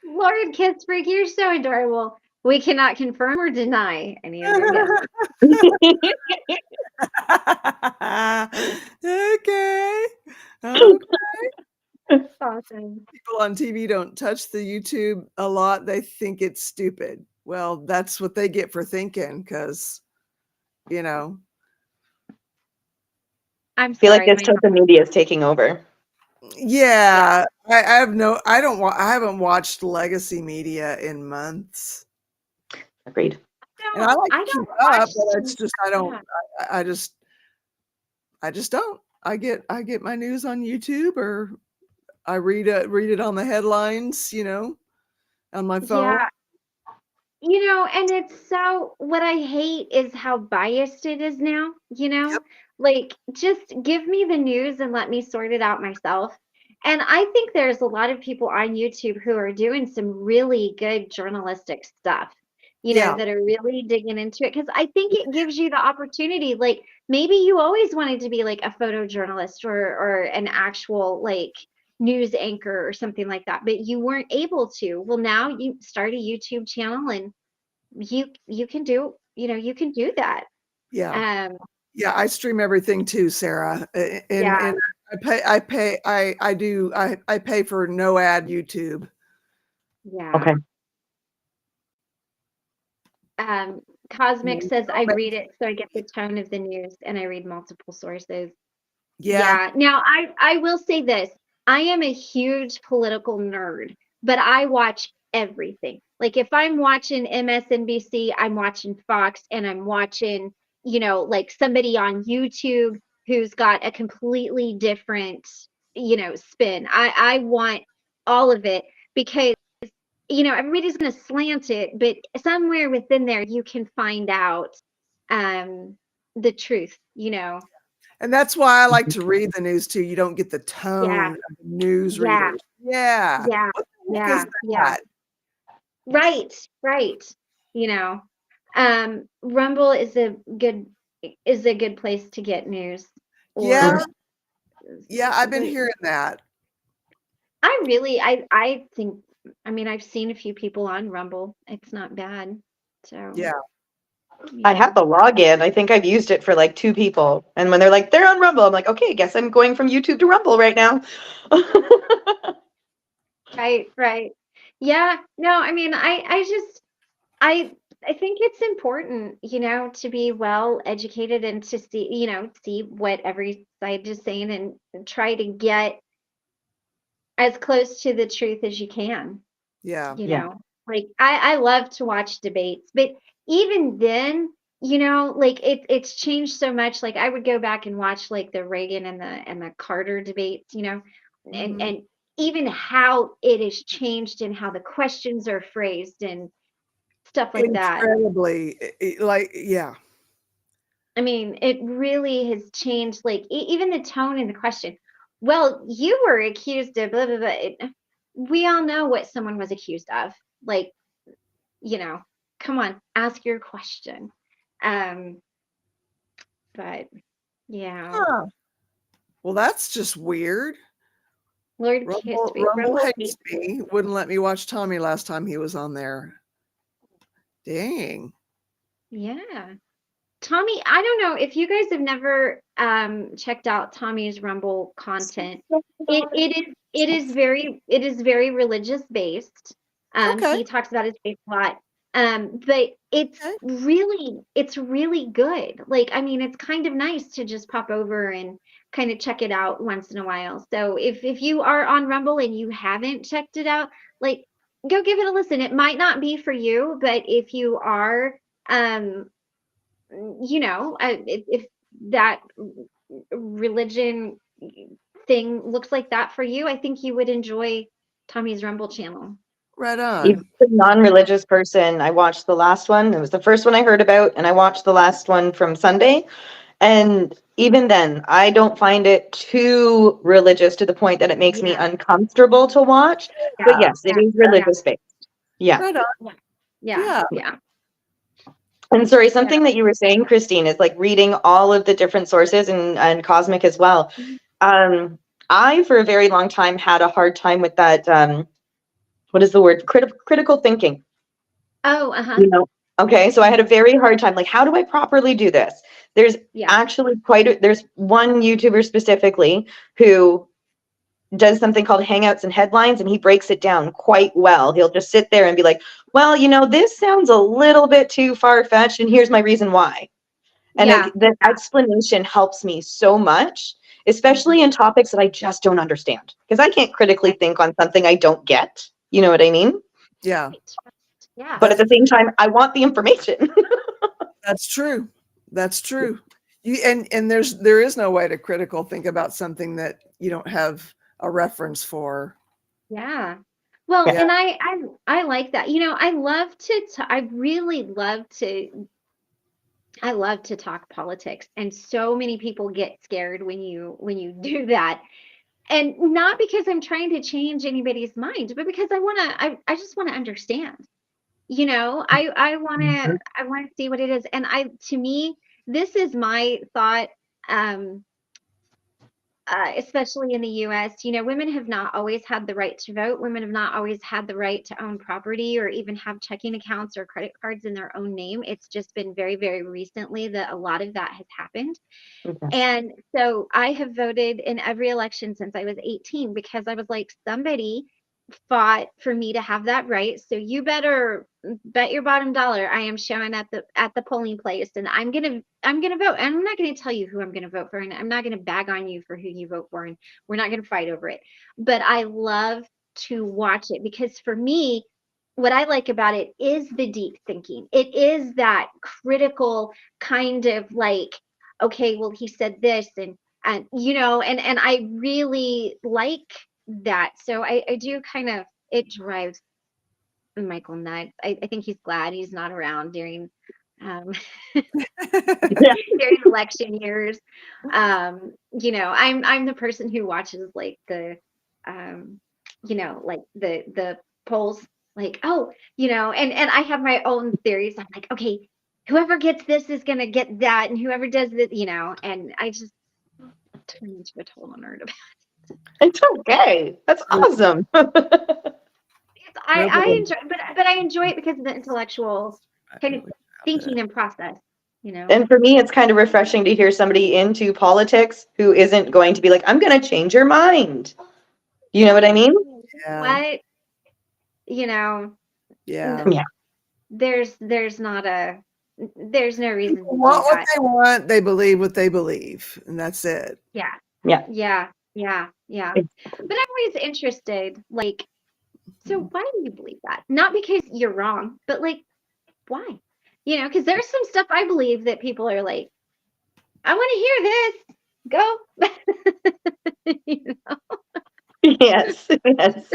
Lord Kiss Freak, you're so adorable. We cannot confirm or deny any of your guesses. Okay. Okay. Awesome. People on TV don't touch the YouTube a lot. They think it's stupid. Well, that's what they get for thinking because, you know, I'm I feel like sorry, this my social media is taking over. yeah. yeah, I have no, I don't want, I haven't watched legacy media in months. Agreed. And I like I to keep don't up, watch. but it's just, I don't, Yeah. I just don't. I get my news on YouTube or I read it on the headlines, on my phone. Yeah. And it's so, what I hate is how biased it is now, Yep. like just give me the news and let me sort it out myself. And I think there's a lot of people on YouTube who are doing some really good journalistic stuff, Yeah. that are really digging into it. Because I think it gives you the opportunity. Like maybe you always wanted to be like a photojournalist or an actual like news anchor or something like that, but you weren't able to. Well, now you start a YouTube channel and you can do, you can do that. Yeah. Um, Yeah. I stream everything too, Sarah. yeah. And I pay for no ad YouTube. Yeah. Okay. Cosmic says I read it so I get the tone of the news and I read multiple sources. Yeah. Yeah. Now I will say this. I am a huge political nerd, but I watch everything. Like if I'm watching MSNBC, I'm watching Fox and I'm watching, like somebody on YouTube who's got a completely different, spin. I want all of it because everybody's going to slant it, but somewhere within there you can find out the truth. And that's why I like to read the news too. You don't get the Yeah, tone of the news yeah, readers. Yeah. yeah, What the heck yeah, is yeah. that? Right, right. You know, Rumble is a good place to get news. Yeah. Or Yeah. I've been hearing that. I think, I mean, I've seen a few people on Rumble. It's not bad. So Yeah. I yeah. have the login. I think I've used it for like 2 people. And when they're like, they're on Rumble, I'm like, okay, guess I'm going from YouTube to Rumble right now. Right, right. Yeah, no, I mean, I I think it's important, to be well educated and to see what every side is saying and try to get as close to the truth as you can, Yeah. you Yeah. know. Like I love to watch debates, but even then, like it's changed so much. Like I would go back and watch like the Reagan and the Carter debates, and Mhm. even how it has changed and how the questions are phrased and stuff like that. Incredibly. Like, yeah. I mean, it really has changed, like even the tone in the question. Well, you were accused of blah blah blah. We all know what someone was accused of. Like, come on, ask your question. Um, but yeah, Huh. Well, that's just weird. Lord kiss Rumble, me. Rumble Rumble hates me. Wouldn't let me watch Tommy last time he was on there. Dang. Yeah. Tommy, I don't know if you guys have never checked out Tommy's Rumble content. It is very religious based. Okay. He talks about his faith a lot. But Okay. it's really good. Like, I mean, it's kind of nice to just pop over and kind of check it out once in a while. So if you are on Rumble and you haven't checked it out, like go give it a listen. It might not be for you, but if you are um if that religion thing looks like that for you, I think you would enjoy Tommy's Rumble channel. Right Even on. as a non-religious person, I watched the last one. It was the first one I heard about, and I watched the last one from Sunday. And even then, I don't find it too religious to the point that it makes me Yeah, uncomfortable to watch. But Yeah. yes, it yeah, is yeah, religious based. Yeah. Right on. yeah, yeah, Yeah. yeah, And sorry, yeah. something that you were saying, Christine, is like reading all of the different sources and Cosmic as well. Mhm. I, for a very long time, had a hard time with that. What is the word? Critical thinking. Oh, You know? Okay, so I had a very hard time. Like, how do I properly do this? There's yeah, actually there's one YouTuber specifically who does something called Hangouts and Headlines, and he breaks it down quite well. He'll just sit there and be like, well, this sounds a little bit too far-fetched, and here's my reason why. And yeah, the explanation helps me so much, mhm, especially in topics that I just don't understand. Because I can't critically right, think on something I don't get. You know what I mean? Yeah. yeah, But at the same time, I want the information. That's true. That's true. And there is no way to critical think about something that you don't have a reference for. yeah. Well, Yeah. Yeah. and I like that. I love I really love to talk politics, and so many people get scared when you do that. And not because I'm trying to change anybody's mind, but because I just want to understand. I want to see what it is. And to me, this is my thought. Especially in the US, women have not always had the right to vote. Women have not always had the right to own property or even have checking accounts or credit cards in their own name. It's just been very, very recently that a lot of that has happened. Okay. And so I have voted in every election since I was 18 because I was like, somebody fought for me to have that right. So you better bet your bottom dollar I am showing at the polling place, and I'm gonna vote. And I'm not gonna tell you who I'm gonna vote for, and I'm not gonna bag on you for who you vote for, and we're not gonna fight over it. But I love to watch it because for me, what I like about it is the deep thinking. It is that critical kind of like, okay, well, he said this, and and I really like that. So I do kind of, it drives Michael nuts. I think he's glad he's not around during Yeah. during election years. I'm the person who watches like the like the polls, like, oh, and I have my own theories. I'm like, okay, whoever gets this is gonna get that, and whoever does that, and I just turn into a total nerd about It's okay. That's awesome. it. I Nobody- enjoy, but I enjoy it because of the intellectual kind of thinking and process. And for me, it's kind of refreshing to hear somebody into politics who isn't going to be like, I'm going to change your mind. You know what I mean? Yeah. What Yeah. Yeah. there's no reason to People do want what that. they want, they believe what they believe, and that's it. Yeah. Yeah. But I'm always interested, like, so why do you believe that? Not because you're wrong, but like, why? Because there's some stuff I believe that people are like, I want to hear this. Go. Yes. Yes.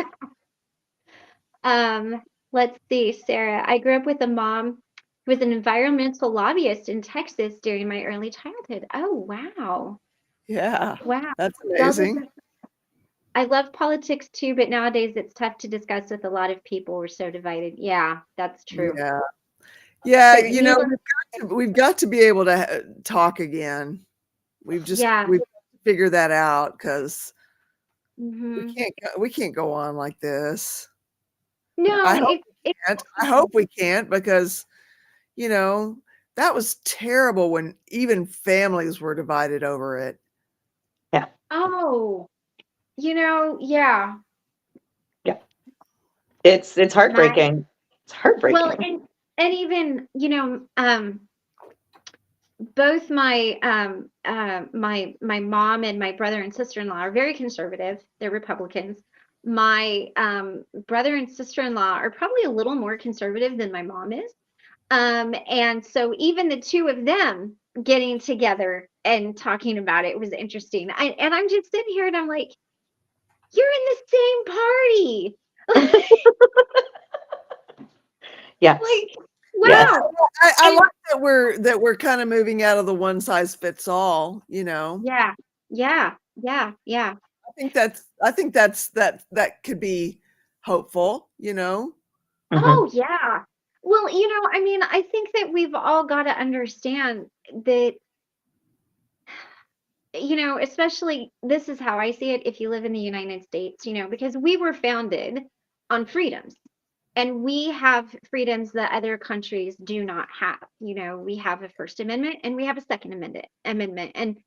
Let's see, Sarah. I grew up with a mom who was an environmental lobbyist in Texas during my early childhood. Oh, wow. Yeah. Wow. That's That was amazing. I love politics too, but nowadays it's tough to discuss with a lot of people. We're so divided. Yeah, that's true. Yeah. Yeah, But we've got to be able to talk again. We've got to figure that out because mhm. we can't go on like this. No, I hope we can't because that was terrible when even families were divided over it. oh, yeah. Yeah. It's heartbreaking. It's heartbreaking. Well, and even, both my my mom and my brother and sister-in-law are very conservative. They're Republicans. My brother and sister-in-law are probably a little more conservative than my mom is. And so even the two of them getting together and talking about it was interesting. And I'm just sitting here and I'm like, you're in the same party. Yes. Like, wow. Yes. I like that we're kind of moving out of the one size fits all, Yeah. I think that could be hopeful, Mhm. Oh, yeah. Well, I mean, I think that we've all got to understand that, especially this is how I see it if you live in the United States, because we were founded on freedoms. And we have freedoms that other countries do not have. We have a First Amendment and we have a Second Amendment. And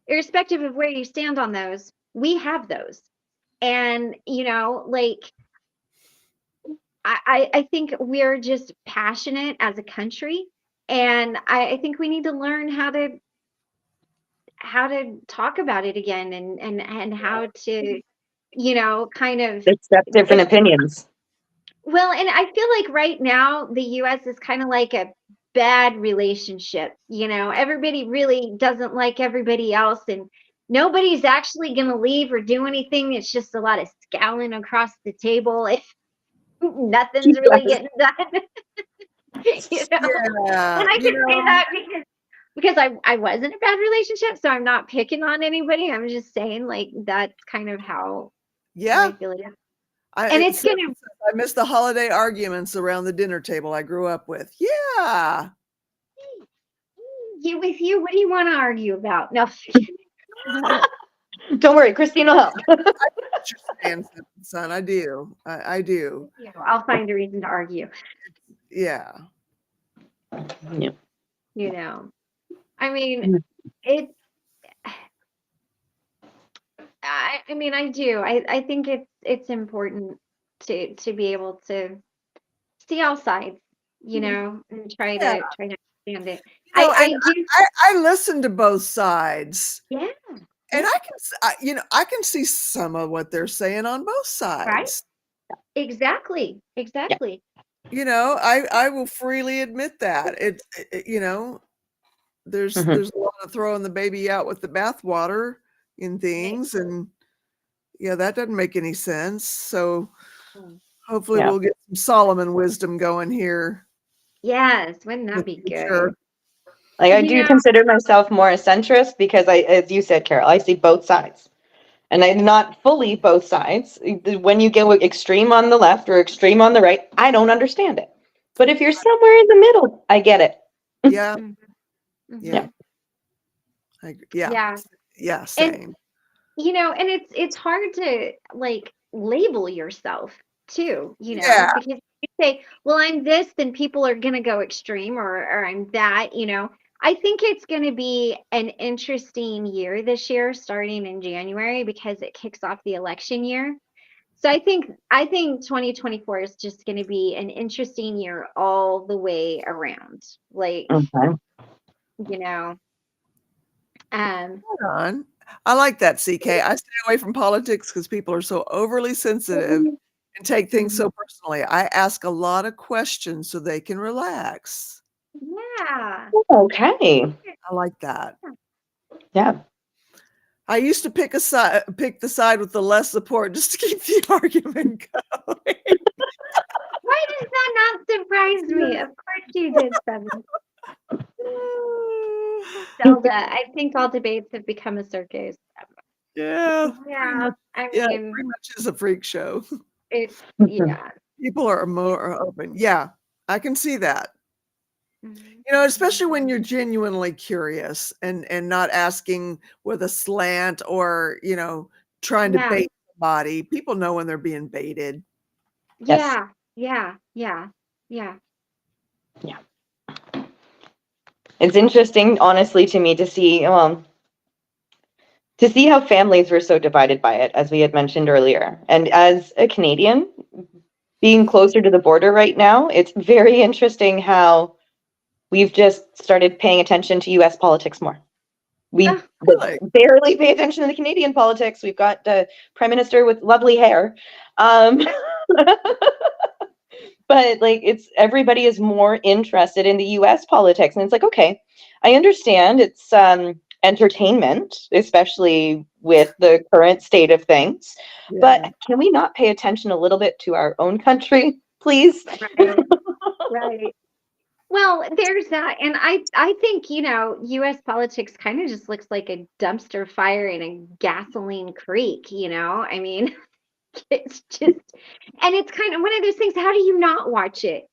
irrespective of where you stand on those, we have those. And, like, I think we're just passionate as a country. And I think we need to learn how to talk about it again and how to, kind of Accept different opinions. Well, and I feel like right now the US is kind of like a bad relationship. Everybody really doesn't like everybody else, and nobody's actually going to leave or do anything. It's just a lot of scowling across the table if nothing's really getting done. Yeah, And I can say that because because I was in a bad relationship, so I'm not picking on anybody. I'm just saying like that's kind of how Yeah. I feel it is. I, And it it's says- gonna I miss the holiday arguments around the dinner table I grew up with. Yeah. you with you. What do you want to argue about? No. Don't worry, Christine will help. What you're saying, son. I do. I do. I'll find a reason to argue. Yeah. Yeah. You know, I mean, it. I mean, I do. I think it's important to be able to see all sides, you know, and try Yeah. to understand it. You know, I and do. I listen to both sides. Yeah. And I can see some of what they're saying on both Right. sides. Exactly. Exactly. You know, I will freely admit that. You know, there's Mhm. there's a lot of throwing the baby out with the bathwater in things, and yeah, that doesn't make any sense. So hopefully Yeah. we'll get some Solomon wisdom going here Yes. Wouldn't in that the be future. good? Like, I You do know, consider myself more a centrist because as you said, Carol, I see both sides. And I'm not fully both sides. When you go extreme on the left or extreme on the right, I don't understand it. But if you're somewhere in the middle, I get it. Yeah, mhm, mhm. yeah, Yeah. yeah, And same. you know, and it's hard to like label yourself too, you know, Yeah, because if you say, well, I'm this, then people are gonna go extreme, or I'm that, you know. I think it's gonna be an interesting year this year, starting in January, because it kicks off the election year. So I think 2024 is just gonna be an interesting year all the way around. Like, Okay. you know, um, hold on. I like that, CK. I stay away from politics because people are so overly sensitive and take things so personally. I ask a lot of questions so they can relax. yeah. Okay. I like that. Yeah. I used to pick the side with the less support just to keep the argument going. Why does that not surprise me? Of course you did, Seven. Zelda, I think all debates have become a circus. Yeah, Yeah, I yeah, it mean, pretty much is a freak show. yeah. People are more open. Yeah, I can see that. Mhm. You know, especially when you're genuinely curious and not asking with a slant or, you know, trying to Yeah, bait somebody. People know when they're being baited. Yes. yeah. Yeah. Yeah. It's interesting, honestly, to me to see how families were so divided by it, as we had mentioned earlier. And as a Canadian, being closer to the border right now, it's very interesting how we've just started paying attention to US politics more. We Oh, Really? barely pay attention to the Canadian politics. We've got the prime minister with lovely hair. But like everybody is more interested in the US politics. And it's like, okay, I understand it's entertainment, especially with the current state of things. Yeah. But can we not pay attention a little bit to our own country, please? right, right. Well, there's that, and I think, you know, U.S. politics kind of just looks like a dumpster fire in a gasoline creek, you know? I mean, it's just, and it's kind of one of those things, how do you not watch it?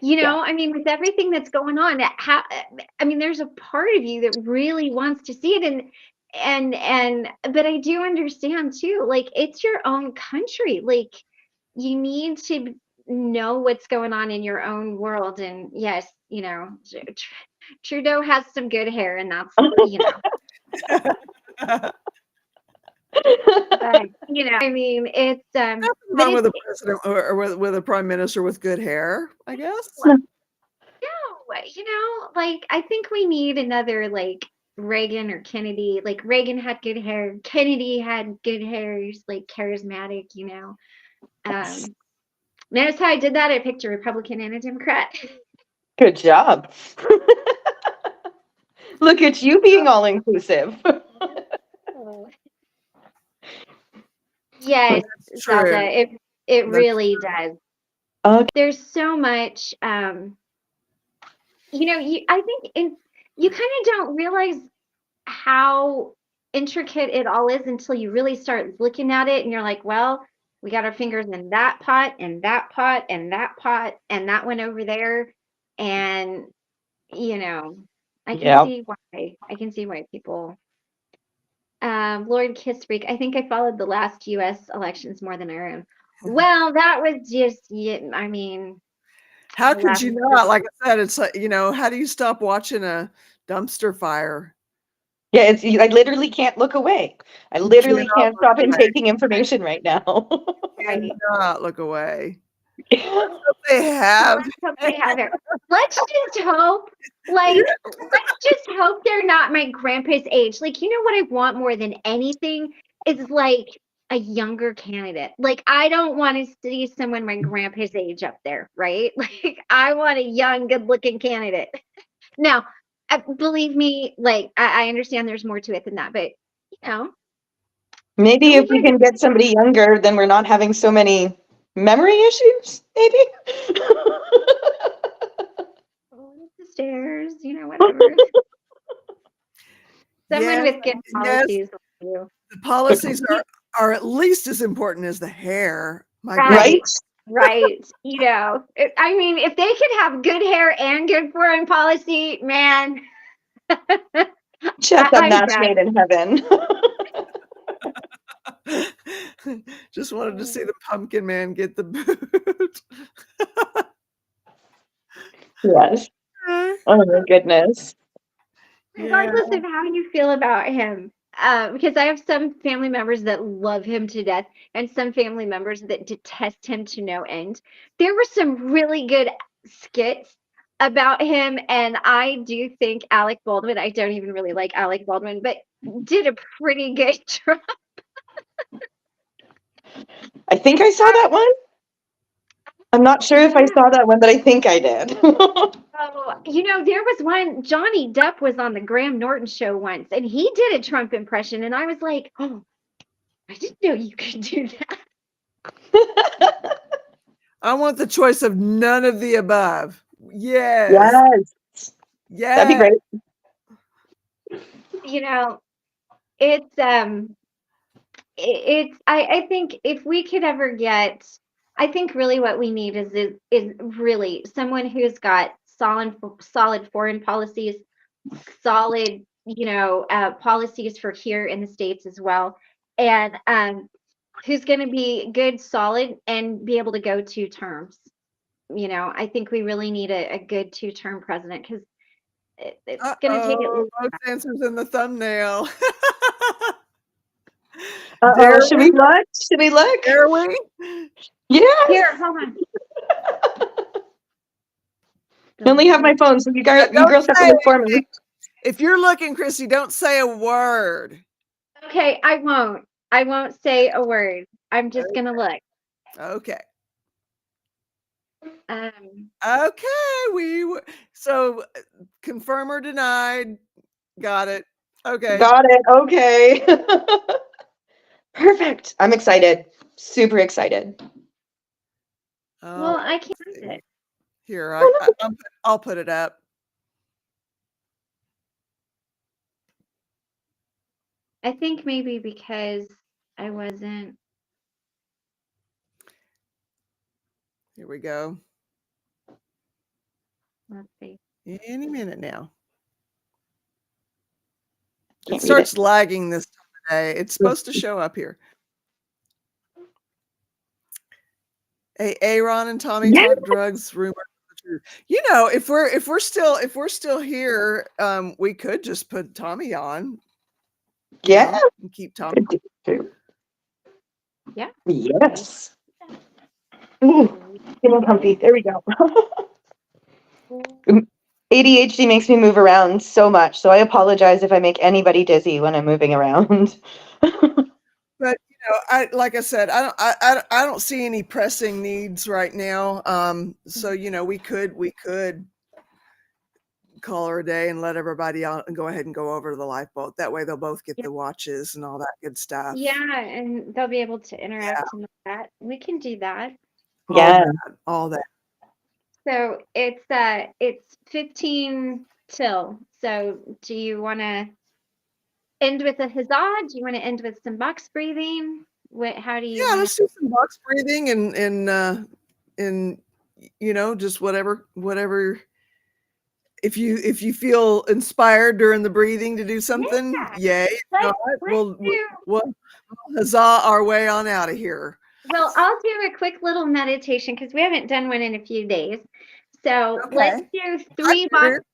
You Yeah. know, I mean, with everything that's going on, I mean, there's a part of you that really wants to see it, but I do understand too, like it's your own country. Like you need to know what's going on in your own world. And yes, you know, Trudeau has some good hair, and that's, you know, but you know, I mean, it's Nothing but wrong it's with a president or with a prime minister with good hair, I guess. no, you know, like I think we need another like Reagan or Kennedy. Like Reagan had good hair, Kennedy had good hair. He's like charismatic, you know. Notice how I did that? I picked a Republican and a Democrat. Good job. Look at you being all inclusive. Yes, That's Zelda, true. it That's really does. Okay. There's so much you know, I think you kind of don't realize how intricate it all is until you really start looking at it and you're like, well, we got our fingers in that pot and that pot and that pot and that one over there. And, you know, I can see why. I can see why people Lord Kissfreak, I think I followed the last US elections more than our own. Well, that was just yeah, I mean, How the could last you not? Like I said, it's like, how do you stop watching a dumpster fire? Yeah, I literally can't look away. I literally can't stop and taking information right now. right. Cannot look away. They have. Let's hope they have it. Let's just hope, like, let's just hope they're not my grandpa's age. Like, you know what I want more than anything is like a younger candidate. Like, I don't want to see someone my grandpa's age up there, right? Like, I want a young, good-looking candidate. Now, believe me, like, I understand there's more to it than that, but Maybe if we can get somebody younger, then we're not having so many memory issues, maybe? the stairs, whatever. Someone with good policies. The policies are at least as important as the hair. My Right. Right. I mean, if they could have good hair and good foreign policy, man. Check a match made in heaven. Just wanted to see the pumpkin man get the boot. Yes. Oh my goodness. Regardless of how you feel about him, because I have some family members that love him to death and some family members that detest him to no end. There were some really good skits about him, and I do think Alec Baldwin, I don't even really like Alec Baldwin, but did a pretty good job. I think I saw that one. I'm not sure if I saw that one, but I think I did. Oh, there was one, Johnny Depp was on the Graham Norton show once, and he did a Trump impression, and I was like, oh, I didn't know you could do that. I want the choice of none of the above. Yes. Yes. Yes. That'd be great. I think if we could ever get, I think really what we need is really someone who's got solid foreign policies, solid policies for here in the States as well, and who's going to be good, solid, and be able to go 2 terms. I think we really need a good 2-term president because it's going to take it. Both answers in the thumbnail. Should we look? Should we look? Dare we? Yes. Here, hold on. I only have my phone, so you girls have to look for me. If you're looking, Chrissy, don't say a word. Okay, I won't. I won't say a word. I'm just gonna look. Okay. Okay. So confirm or denied. Got it. Okay. Got it. Okay. Perfect. I'm excited. Super excited. Well, I can't find it. Here, I'll put it up. I think maybe because I wasn't. Here we go. Let's see. Any minute now. Can't it starts lagging this today. It's supposed to show up here. Hey, Aaron and Tommy talk drugs, rumors. If we're still here, we could just put Tommy on. Yeah. And keep Tommy. Yeah. Yes. Ooh, getting comfy. There we go. ADHD makes me move around so much, so I apologize if I make anybody dizzy when I'm moving around. But like I said, I don't see any pressing needs right now. So we could call her a day and let everybody out and go ahead and go over to the lifeboat. That way they'll both get the watches and all that good stuff. Yeah, and they'll be able to interact and that. We can do that. Yeah. All that. So it's 15 chill. So do you want to end with a huzzah? Do you want to end with some box breathing? How do you Yeah, want let's do some box breathing and just whatever. If you feel inspired during the breathing to do something, Yeah. yay. If Let's, not, let's do, we'll huzzah our way on out of here. well, I'll do a quick little meditation because we haven't done one in a few days. So let's Okay. do I figured.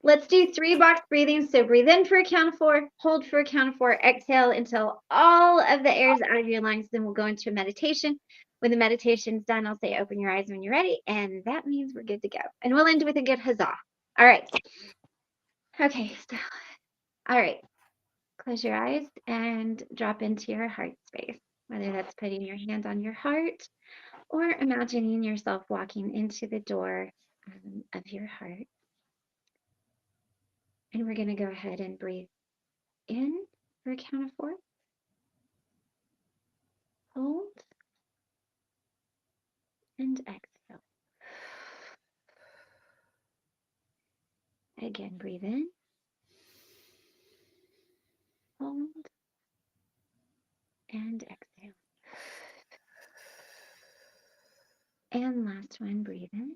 let's do 3 box breathing. So breathe in for a count of 4, hold for a count of 4, exhale until all of the air is out of your lungs. Then we'll go into a meditation. When the meditation's done, I'll say open your eyes when you're ready. And that means we're good to go. And we'll end with a good huzzah. All right. Okay. So, all right. Close your eyes and drop into your heart space, whether that's putting your hand on your heart or imagining yourself walking into the door of your heart. And we're going to go ahead and breathe in for a count of 4. Hold and exhale. Again, breathe in. Hold and exhale. And last one, breathe in.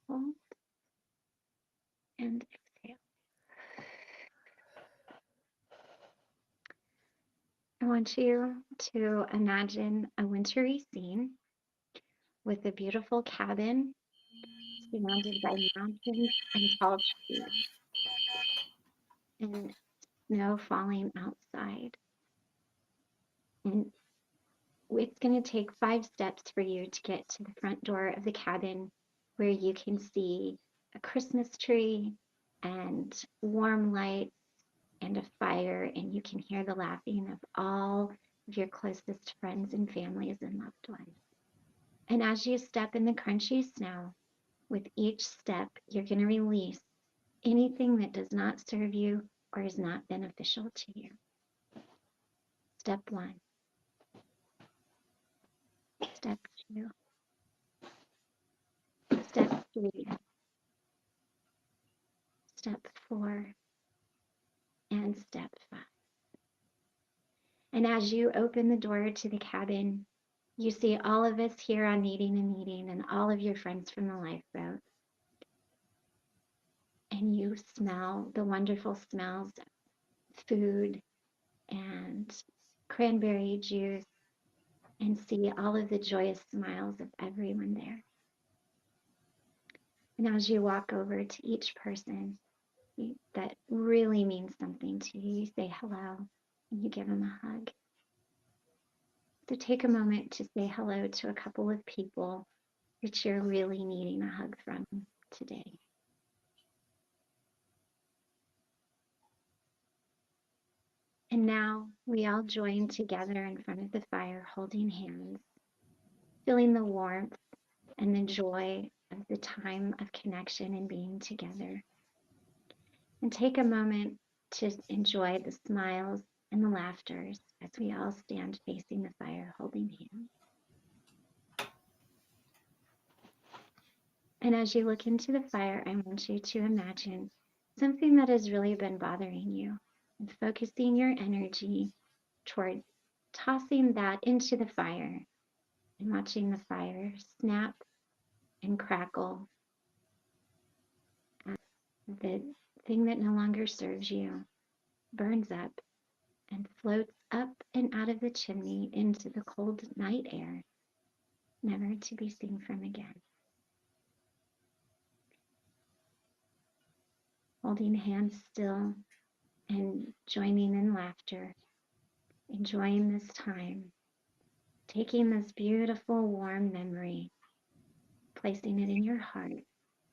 Hold and exhale. I want you to imagine a wintry scene with a beautiful cabin surrounded by mountains and tall trees and snow falling outside. And it's going to take 5 steps for you to get to the front door of the cabin where you can see a Christmas tree and warm lights and a fire, and you can hear the laughing of all of your closest friends and families and loved ones. And as you step in the crunchy snow, with each step, you're going to release anything that does not serve you or is not beneficial to you. Step 1. Step 2. Step 3. Step 4. And step 5. And as you open the door to the cabin, you see all of us here on Needing and Needing and all of your friends from the lifeboat. And you smell the wonderful smells of food and cranberry juice and see all of the joyous smiles of everyone there. And as you walk over to each person that really means something to you, you say hello and you give them a hug. So take a moment to say hello to a couple of people that you're really needing a hug from today. And now we all join together in front of the fire, holding hands, feeling the warmth and the joy of the time of connection and being together. And take a moment to enjoy the smiles and the laughters as we all stand facing the fire, holding hands. And as you look into the fire, I want you to imagine something that has really been bothering you and focusing your energy toward tossing that into the fire and watching the fire snap and crackle. The thing that no longer serves you burns up and floats up and out of the chimney into the cold night air, never to be seen from again. Holding hands still and joining in laughter, enjoying this time, taking this beautiful warm memory, placing it in your heart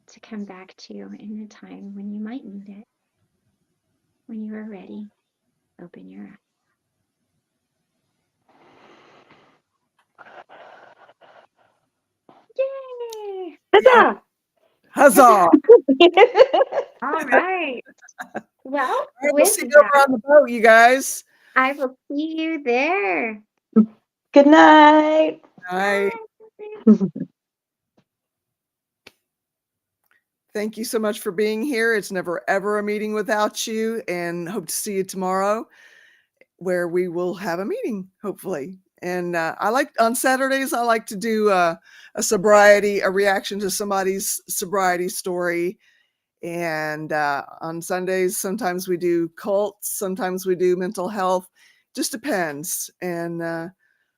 to come back to you in a time when you might need it. When you are ready, open your eyes. Yay! Huzzah! Huzzah! All right. Well, All right, we'll with see you over that, on the boat, you guys. I will see you there. Good night. All right. Bye. Thank you so much for being here. It's never ever a meeting without you, and hope to see you tomorrow where we will have a meeting, hopefully. And on Saturdays, I like to do a reaction to somebody's sobriety story. And on Sundays, sometimes we do cults, sometimes we do mental health, just depends. And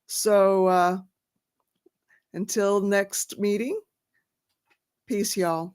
so until next meeting, peace, y'all.